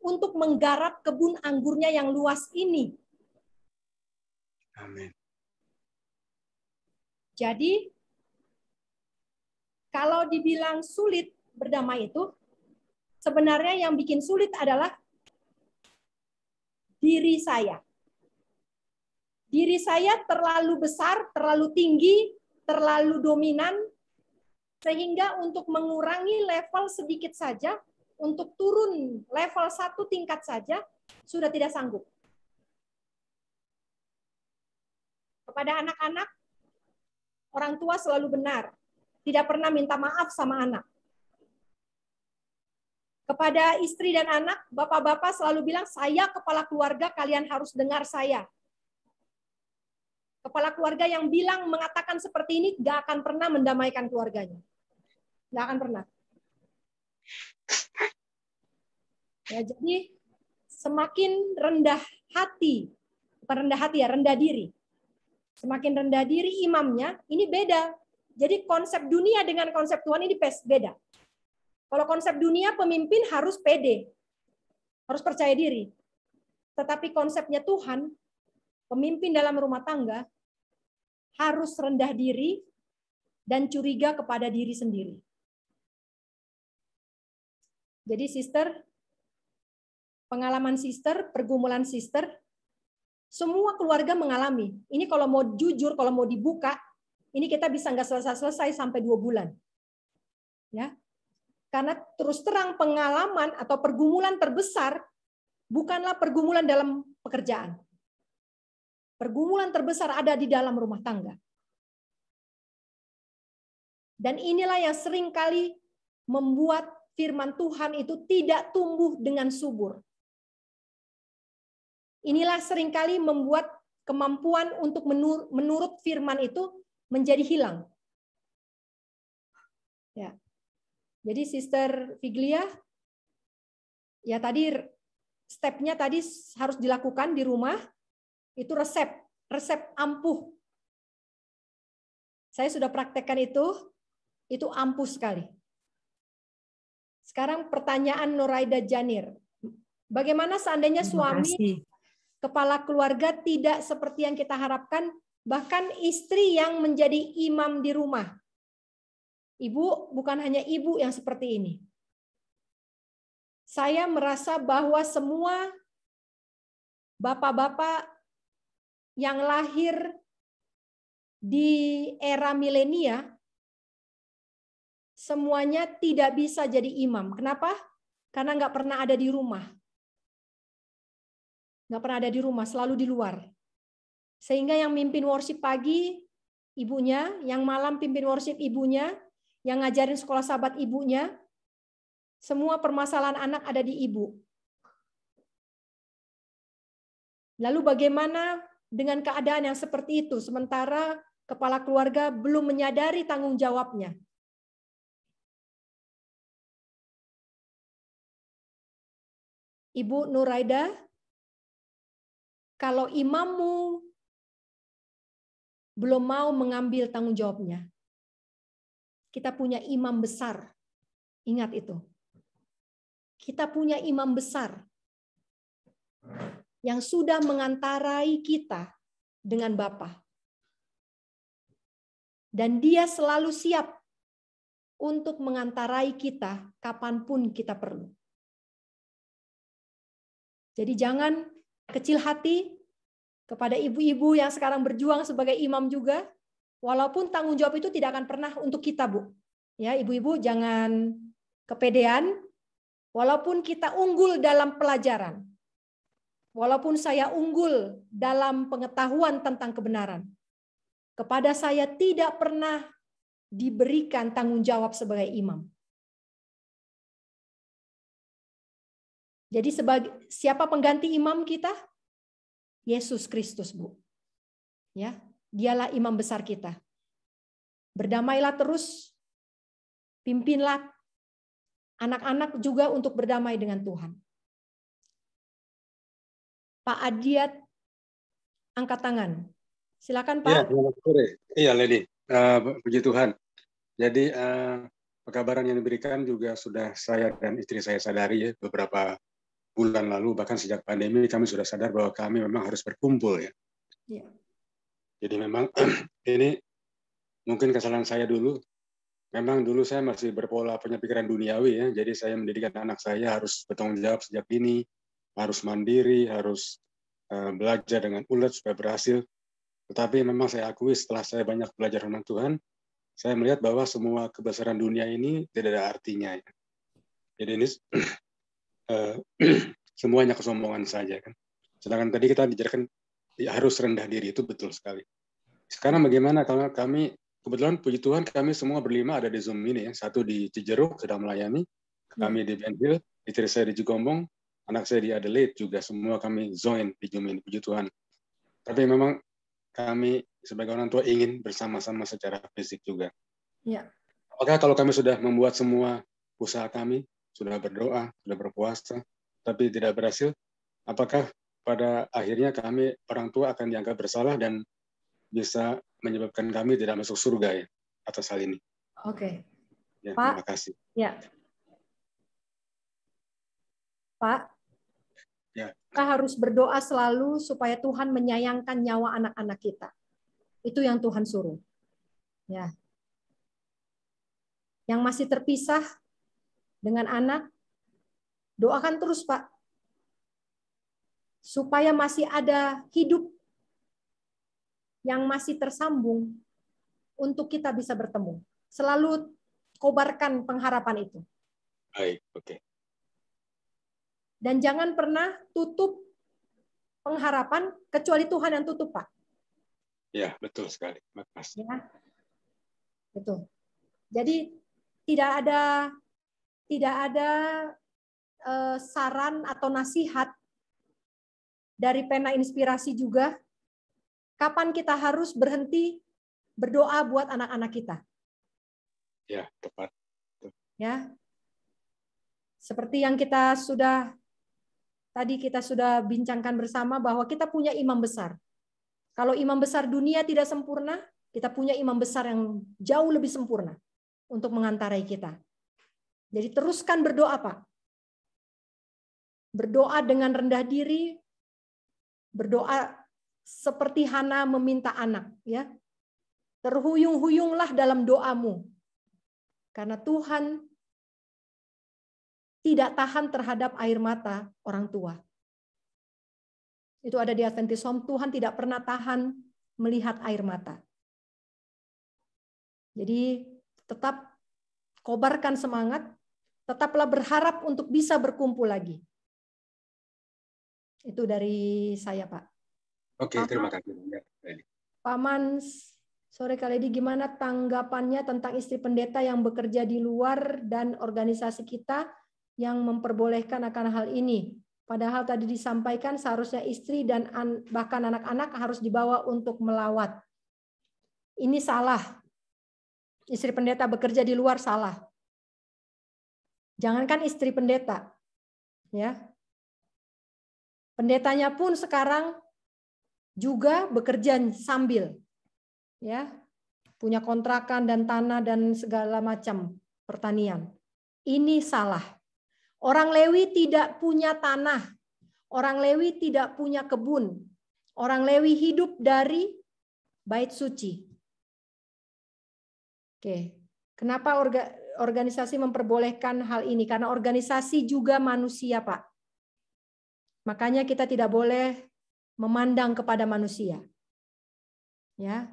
untuk menggarap kebun anggurnya yang luas ini. Amin. Jadi, kalau dibilang sulit berdamai itu, sebenarnya yang bikin sulit adalah diri saya. Diri saya terlalu besar, terlalu tinggi, terlalu dominan, sehingga untuk mengurangi level sedikit saja, untuk turun level 1 tingkat saja, sudah tidak sanggup. Kepada anak-anak, orang tua selalu benar. Tidak pernah minta maaf sama anak. Kepada istri dan anak, bapak-bapak selalu bilang, saya kepala keluarga, kalian harus dengar saya. Kepala keluarga yang bilang, mengatakan seperti ini, gak akan pernah mendamaikan keluarganya. Gak akan pernah. Ya, jadi semakin rendah hati, bukan rendah hati ya, rendah diri. Semakin rendah diri imamnya, ini beda. Jadi konsep dunia dengan konsep Tuhan ini beda. Kalau konsep dunia, pemimpin harus pede, harus percaya diri. Tetapi konsepnya Tuhan, pemimpin dalam rumah tangga harus rendah diri dan curiga kepada diri sendiri. Jadi sister, pengalaman sister, pergumulan sister, semua keluarga mengalami. Ini kalau mau jujur, kalau mau dibuka, ini kita bisa nggak selesai sampai 2 bulan. Ya, karena terus terang pengalaman atau pergumulan terbesar bukanlah pergumulan dalam pekerjaan. Pergumulan terbesar ada di dalam rumah tangga. Dan inilah yang sering kali membuat firman Tuhan itu tidak tumbuh dengan subur. Inilah seringkali membuat kemampuan untuk menurut firman itu menjadi hilang. Ya. Jadi Sister Figlia, ya tadi stepnya tadi harus dilakukan di rumah, itu resep ampuh. Saya sudah praktekkan itu ampuh sekali. Sekarang pertanyaan Noraida Janir. Bagaimana seandainya suami, kepala keluarga tidak seperti yang kita harapkan, bahkan istri yang menjadi imam di rumah? Ibu, bukan hanya ibu yang seperti ini. Saya merasa bahwa semua bapak-bapak yang lahir di era milenial semuanya tidak bisa jadi imam. Kenapa? Karena nggak pernah ada di rumah. Nggak pernah ada di rumah, selalu di luar. Sehingga yang mimpin worship pagi ibunya, yang malam pimpin worship ibunya, yang ngajarin sekolah sahabat ibunya, semua permasalahan anak ada di ibu. Lalu bagaimana dengan keadaan yang seperti itu, sementara kepala keluarga belum menyadari tanggung jawabnya? Ibu Nuraida, kalau imammu belum mau mengambil tanggung jawabnya, kita punya imam besar. Ingat itu. Kita punya imam besar yang sudah mengantarai kita dengan Bapa. Dan dia selalu siap untuk mengantarai kita kapanpun kita perlu. Jadi jangan kecil hati kepada ibu-ibu yang sekarang berjuang sebagai imam juga, walaupun tanggung jawab itu tidak akan pernah untuk kita, Bu. Ya, ibu-ibu jangan kepedean, walaupun kita unggul dalam pelajaran, walaupun saya unggul dalam pengetahuan tentang kebenaran, kepada saya tidak pernah diberikan tanggung jawab sebagai imam. Jadi siapa pengganti imam kita? Yesus Kristus, Bu. Ya, dialah imam besar kita. Berdamailah terus, pimpinlah anak-anak juga untuk berdamai dengan Tuhan. Pak Adiat, angkat tangan. Silakan, Pak. Iya, selamat sore. Iya, Lady. Puji Tuhan. Jadi pekabaran yang diberikan juga sudah saya dan istri saya sadari ya, beberapa bulan lalu, bahkan sejak pandemi kami sudah sadar bahwa kami memang harus berkumpul ya. Ya. Jadi memang ini mungkin kesalahan saya dulu. Memang dulu saya masih berpola punya pikiran duniawi ya. Jadi saya mendidikan anak saya harus bertanggung jawab sejak dini, harus mandiri, harus belajar dengan ulet supaya berhasil. Tetapi memang saya akui setelah saya banyak belajar tentang Tuhan, saya melihat bahwa semua kebesaran dunia ini tidak ada artinya. Ya. Jadi ini semuanya kesombongan saja kan. Sedangkan tadi kita diajarkan ya, harus rendah diri, itu betul sekali. Sekarang bagaimana kalau kami, kebetulan puji Tuhan kami semua berlima ada di Zoom ini ya. Satu di Cijeruk sedang melayani, kami di Ben Hill, istri saya di Cigombong, anak saya di Adelaide juga, semua kami join di Zoom ini, puji Tuhan. Tapi memang kami sebagai orang tua ingin bersama-sama secara fisik juga. Ya. Apakah kalau kami sudah membuat semua usaha kami, sudah berdoa, sudah berpuasa, tapi tidak berhasil, apakah pada akhirnya kami orang tua akan dianggap bersalah dan bisa menyebabkan kami tidak masuk surga ya atas hal ini? Oke. Ya, Pak, terima kasih. ya. Pak, ya. Kita harus berdoa selalu supaya Tuhan menyayangkan nyawa anak-anak kita. Itu yang Tuhan suruh. Ya. Yang masih terpisah dengan anak, doakan terus, Pak. Supaya masih ada hidup yang masih tersambung untuk kita bisa bertemu. Selalu kobarkan pengharapan itu. Baik, oke. Dan jangan pernah tutup pengharapan kecuali Tuhan yang tutup, Pak. Ya, betul sekali. Makasih. Ya. Betul. Jadi tidak ada saran atau nasihat dari Pena Inspirasi juga kapan kita harus berhenti berdoa buat anak-anak kita. Ya, tepat. Ya. Seperti yang kita sudah bincangkan bersama bahwa kita punya imam besar. Kalau imam besar dunia tidak sempurna, kita punya imam besar yang jauh lebih sempurna untuk mengantarai kita. Jadi teruskan berdoa, Pak. Berdoa dengan rendah diri, berdoa seperti Hana meminta anak, ya. Terhuyung-huyunglah dalam doamu. Karena Tuhan tidak tahan terhadap air mata orang tua. Itu ada di Adventist Home, Tuhan tidak pernah tahan melihat air mata. Jadi tetap kobarkan semangat, tetaplah berharap untuk bisa berkumpul lagi. Itu dari saya, Pak. Oke, terima kasih. Pak Mans, sore kali ini gimana tanggapannya tentang istri pendeta yang bekerja di luar dan organisasi kita yang memperbolehkan akan hal ini? Padahal tadi disampaikan seharusnya istri dan bahkan anak-anak harus dibawa untuk melawat. Ini salah. Istri pendeta bekerja di luar salah. Jangankan istri pendeta, ya. Pendetanya pun sekarang juga bekerja sambil, ya, punya kontrakan dan tanah dan segala macam pertanian. Ini salah. Orang Lewi tidak punya tanah, orang Lewi tidak punya kebun, orang Lewi hidup dari bait suci. Oke, kenapa organisasi memperbolehkan hal ini? Karena organisasi juga manusia, Pak. Makanya kita tidak boleh memandang kepada manusia. Ya.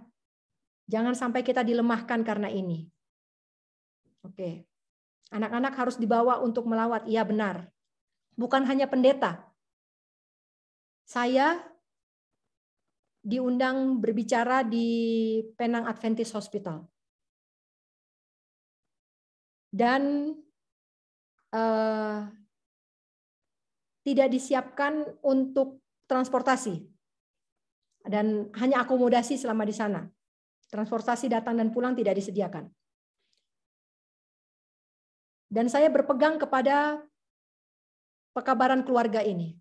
Jangan sampai kita dilemahkan karena ini. Oke. Anak-anak harus dibawa untuk melawat. Iya, benar. Bukan hanya pendeta. Saya diundang berbicara di Penang Adventist Hospital. Dan tidak disiapkan untuk transportasi dan hanya akomodasi selama di sana. Transportasi datang dan pulang tidak disediakan. Dan saya berpegang kepada pekabaran keluarga ini.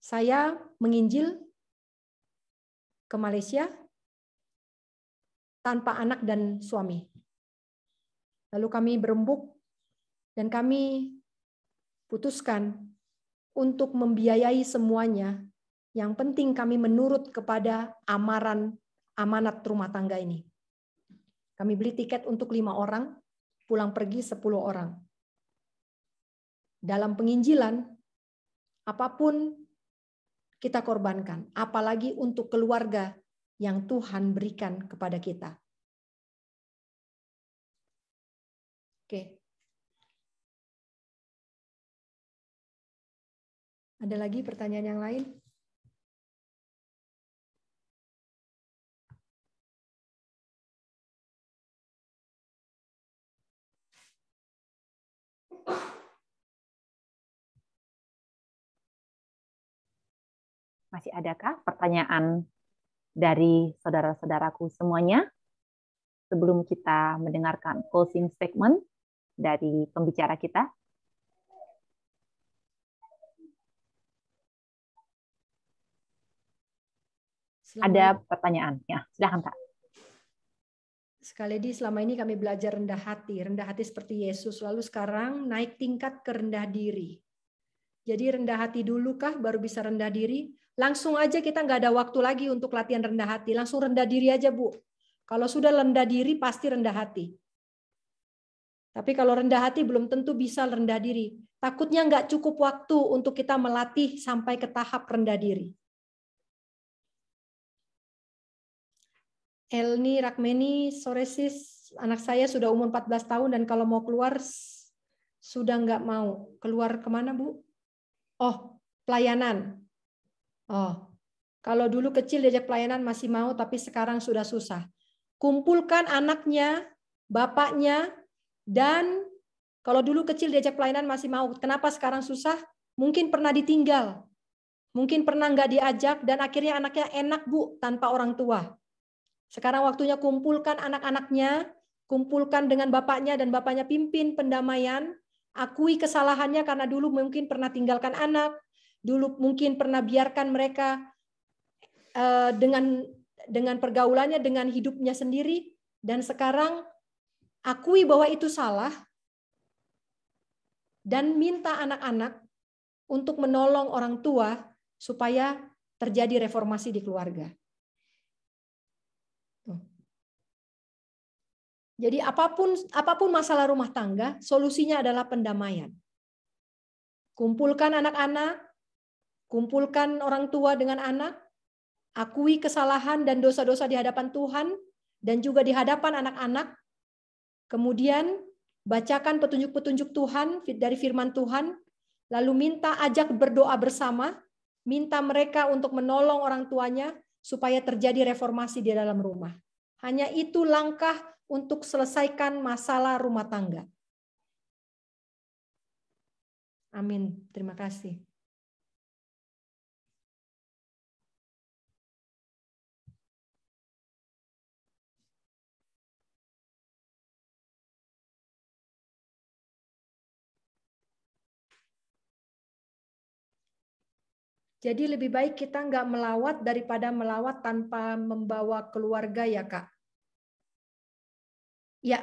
Saya menginjil ke Malaysia tanpa anak dan suami. Lalu kami berembuk dan kami putuskan untuk membiayai semuanya. Yang penting kami menurut kepada amanat rumah tangga ini. Kami beli tiket untuk 5 orang, pulang pergi 10 orang. Dalam penginjilan, apapun kita korbankan, apalagi untuk keluarga yang Tuhan berikan kepada kita. Oke. Ada lagi pertanyaan yang lain? Masih adakah pertanyaan dari saudara-saudaraku semuanya? Sebelum kita mendengarkan closing statement dari pembicara kita. Ada pertanyaan? Ya, silakan Kak. Sekali lagi, selama ini kami belajar rendah hati seperti Yesus, lalu sekarang naik tingkat ke rendah diri. Jadi rendah hati dulu kah baru bisa rendah diri? Langsung aja kita nggak ada waktu lagi untuk latihan rendah hati, langsung rendah diri aja Bu. Kalau sudah rendah diri pasti rendah hati. Tapi kalau rendah hati belum tentu bisa rendah diri. Takutnya nggak cukup waktu untuk kita melatih sampai ke tahap rendah diri. Elni Rakmeni, sore sis, anak saya sudah umur 14 tahun dan kalau mau keluar sudah nggak mau. Keluar kemana Bu? Oh, pelayanan. Oh, kalau dulu kecil diajak pelayanan masih mau, tapi sekarang sudah susah. Kumpulkan anaknya, bapaknya, dan kalau dulu kecil diajak pelayanan masih mau. Kenapa sekarang susah? Mungkin pernah ditinggal. Mungkin pernah nggak diajak, dan akhirnya anaknya enak Bu, tanpa orang tua. Sekarang waktunya kumpulkan anak-anaknya, kumpulkan dengan bapaknya, dan bapaknya pimpin pendamaian, akui kesalahannya karena dulu mungkin pernah tinggalkan anak, dulu mungkin pernah biarkan mereka dengan pergaulannya, dengan hidupnya sendiri, dan sekarang akui bahwa itu salah, dan minta anak-anak untuk menolong orang tua supaya terjadi reformasi di keluarga. Jadi apapun masalah rumah tangga, solusinya adalah pendamaian. Kumpulkan anak-anak, kumpulkan orang tua dengan anak, akui kesalahan dan dosa-dosa di hadapan Tuhan, dan juga di hadapan anak-anak. Kemudian bacakan petunjuk-petunjuk Tuhan dari firman Tuhan, lalu ajak berdoa bersama, minta mereka untuk menolong orang tuanya supaya terjadi reformasi di dalam rumah. Hanya itu langkah untuk selesaikan masalah rumah tangga. Amin. Terima kasih. Jadi lebih baik kita nggak melawat daripada melawat tanpa membawa keluarga ya Kak. Ya.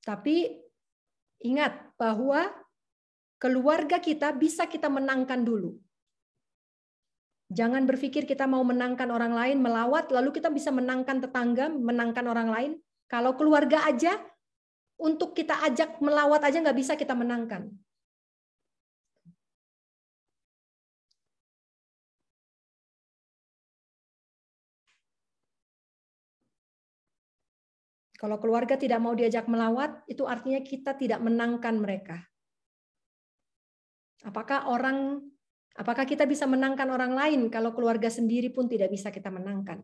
Tapi ingat bahwa keluarga kita bisa kita menangkan dulu. Jangan berpikir kita mau menangkan orang lain, melawat, lalu kita bisa menangkan tetangga, menangkan orang lain. Kalau keluarga aja, untuk kita ajak melawat aja nggak bisa kita menangkan. Kalau keluarga tidak mau diajak melawat, itu artinya kita tidak menangkan mereka. Apakah kita bisa menangkan orang lain kalau keluarga sendiri pun tidak bisa kita menangkan?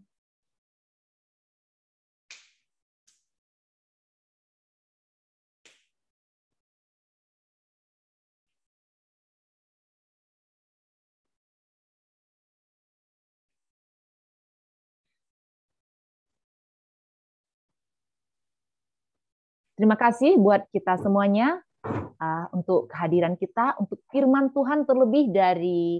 Terima kasih buat kita semuanya untuk kehadiran kita, untuk firman Tuhan terlebih dari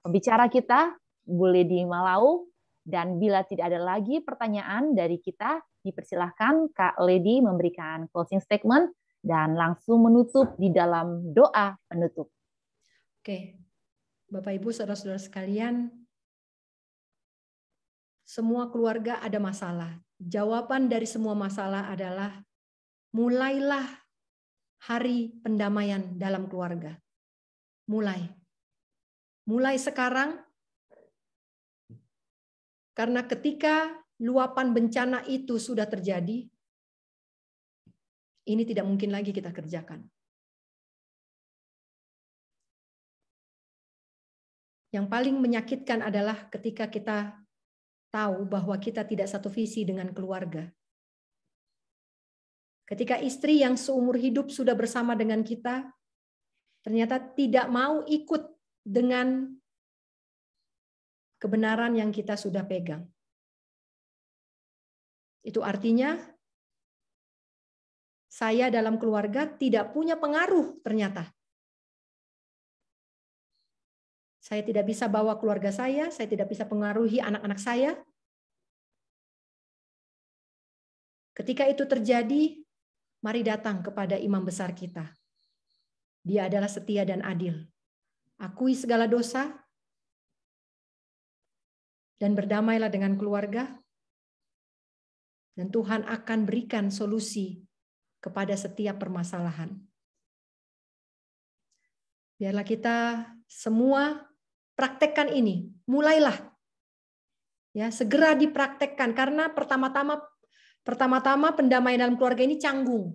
pembicara kita, Bu Lady Malau. Dan bila tidak ada lagi pertanyaan dari kita, dipersilahkan Kak Lady memberikan closing statement dan langsung menutup di dalam doa penutup. Oke, Bapak Ibu, saudara-saudara sekalian, semua keluarga ada masalah. Jawaban dari semua masalah adalah mulailah hari pendamaian dalam keluarga. Mulai sekarang, karena ketika luapan bencana itu sudah terjadi, ini tidak mungkin lagi kita kerjakan. Yang paling menyakitkan adalah ketika kita tahu bahwa kita tidak satu visi dengan keluarga. Ketika istri yang seumur hidup sudah bersama dengan kita, ternyata tidak mau ikut dengan kebenaran yang kita sudah pegang. Itu artinya saya dalam keluarga tidak punya pengaruh ternyata. Saya tidak bisa bawa keluarga saya tidak bisa pengaruhi anak-anak saya. Ketika itu terjadi, mari datang kepada imam besar kita. Dia adalah setia dan adil. Akui segala dosa, dan berdamailah dengan keluarga, dan Tuhan akan berikan solusi kepada setiap permasalahan. Biarlah kita semua praktekkan ini, mulailah. Ya, segera dipraktekkan, karena pertama-tama pendamaian dalam keluarga ini canggung,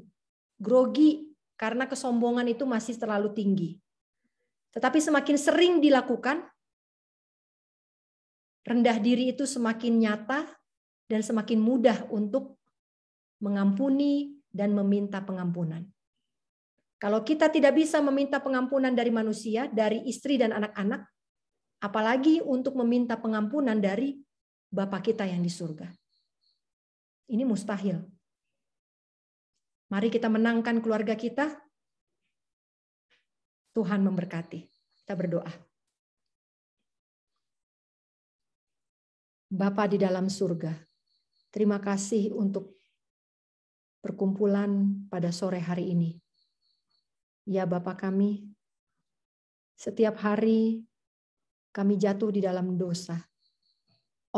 grogi, karena kesombongan itu masih terlalu tinggi. Tetapi semakin sering dilakukan, rendah diri itu semakin nyata dan semakin mudah untuk mengampuni dan meminta pengampunan. Kalau kita tidak bisa meminta pengampunan dari manusia, dari istri dan anak-anak, apalagi untuk meminta pengampunan dari Bapa kita yang di surga. Ini mustahil. Mari kita menangkan keluarga kita. Tuhan memberkati. Kita berdoa. Bapa di dalam surga, terima kasih untuk perkumpulan pada sore hari ini. Ya Bapa kami, setiap hari kami jatuh di dalam dosa.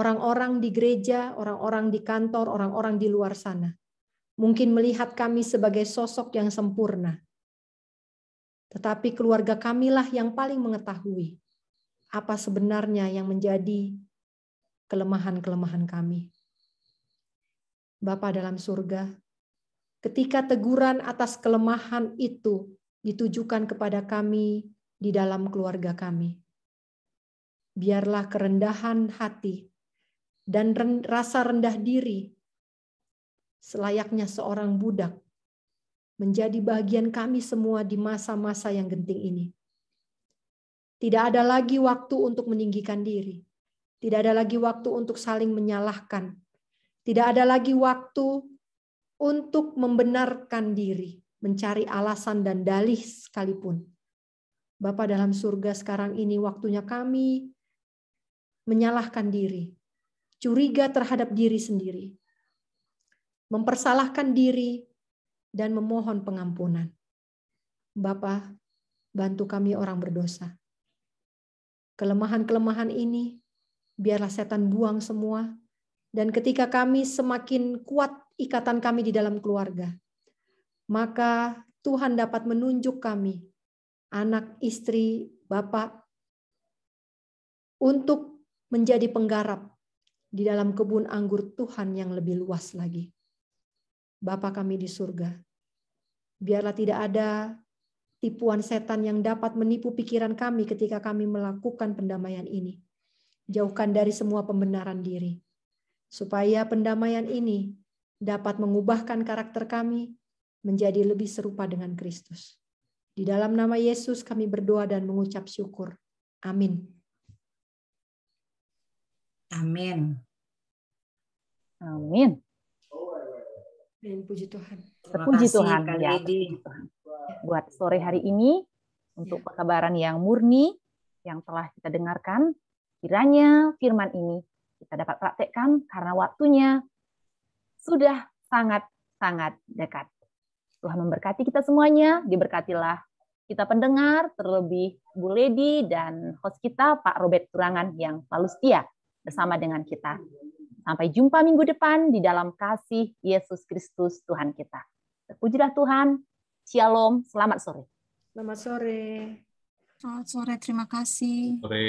Orang-orang di gereja, orang-orang di kantor, orang-orang di luar sana mungkin melihat kami sebagai sosok yang sempurna. Tetapi keluarga kamilah yang paling mengetahui apa sebenarnya yang menjadi kelemahan-kelemahan kami. Bapa dalam surga, ketika teguran atas kelemahan itu ditujukan kepada kami di dalam keluarga kami, biarlah kerendahan hati dan rasa rendah diri selayaknya seorang budak menjadi bagian kami semua di masa-masa yang genting ini. Tidak ada lagi waktu untuk meninggikan diri. Tidak ada lagi waktu untuk saling menyalahkan. Tidak ada lagi waktu untuk membenarkan diri, mencari alasan dan dalih sekalipun. Bapa dalam surga, sekarang ini waktunya kami menyalahkan diri, curiga terhadap diri sendiri, mempersalahkan diri, dan memohon pengampunan. Bapa, bantu kami orang berdosa. Kelemahan-kelemahan ini, biarlah setan buang semua, dan ketika kami semakin kuat ikatan kami di dalam keluarga, maka Tuhan dapat menunjuk kami, anak, istri, bapak, untuk menjadi penggarap di dalam kebun anggur Tuhan yang lebih luas lagi. Bapa kami di surga, biarlah tidak ada tipuan setan yang dapat menipu pikiran kami ketika kami melakukan pendamaian ini. Jauhkan dari semua pembenaran diri, supaya pendamaian ini dapat mengubahkan karakter kami menjadi lebih serupa dengan Kristus. Di dalam nama Yesus kami berdoa dan mengucap syukur. Amin. Amin. Amin. Dan puji Tuhan. Terpuji Tuhan. Ya, terpuji Tuhan. Buat sore hari ini, untuk pekabaran yang murni, yang telah kita dengarkan, kiranya firman ini kita dapat praktekkan karena waktunya sudah sangat-sangat dekat. Tuhan memberkati kita semuanya, diberkatilah kita pendengar, terlebih Bu Lady dan host kita Pak Robert Turangan yang selalu setia bersama dengan kita. Sampai jumpa minggu depan di dalam kasih Yesus Kristus Tuhan kita. Terpujilah Tuhan. Shalom, selamat sore. Selamat sore. Selamat sore, terima kasih. Sore.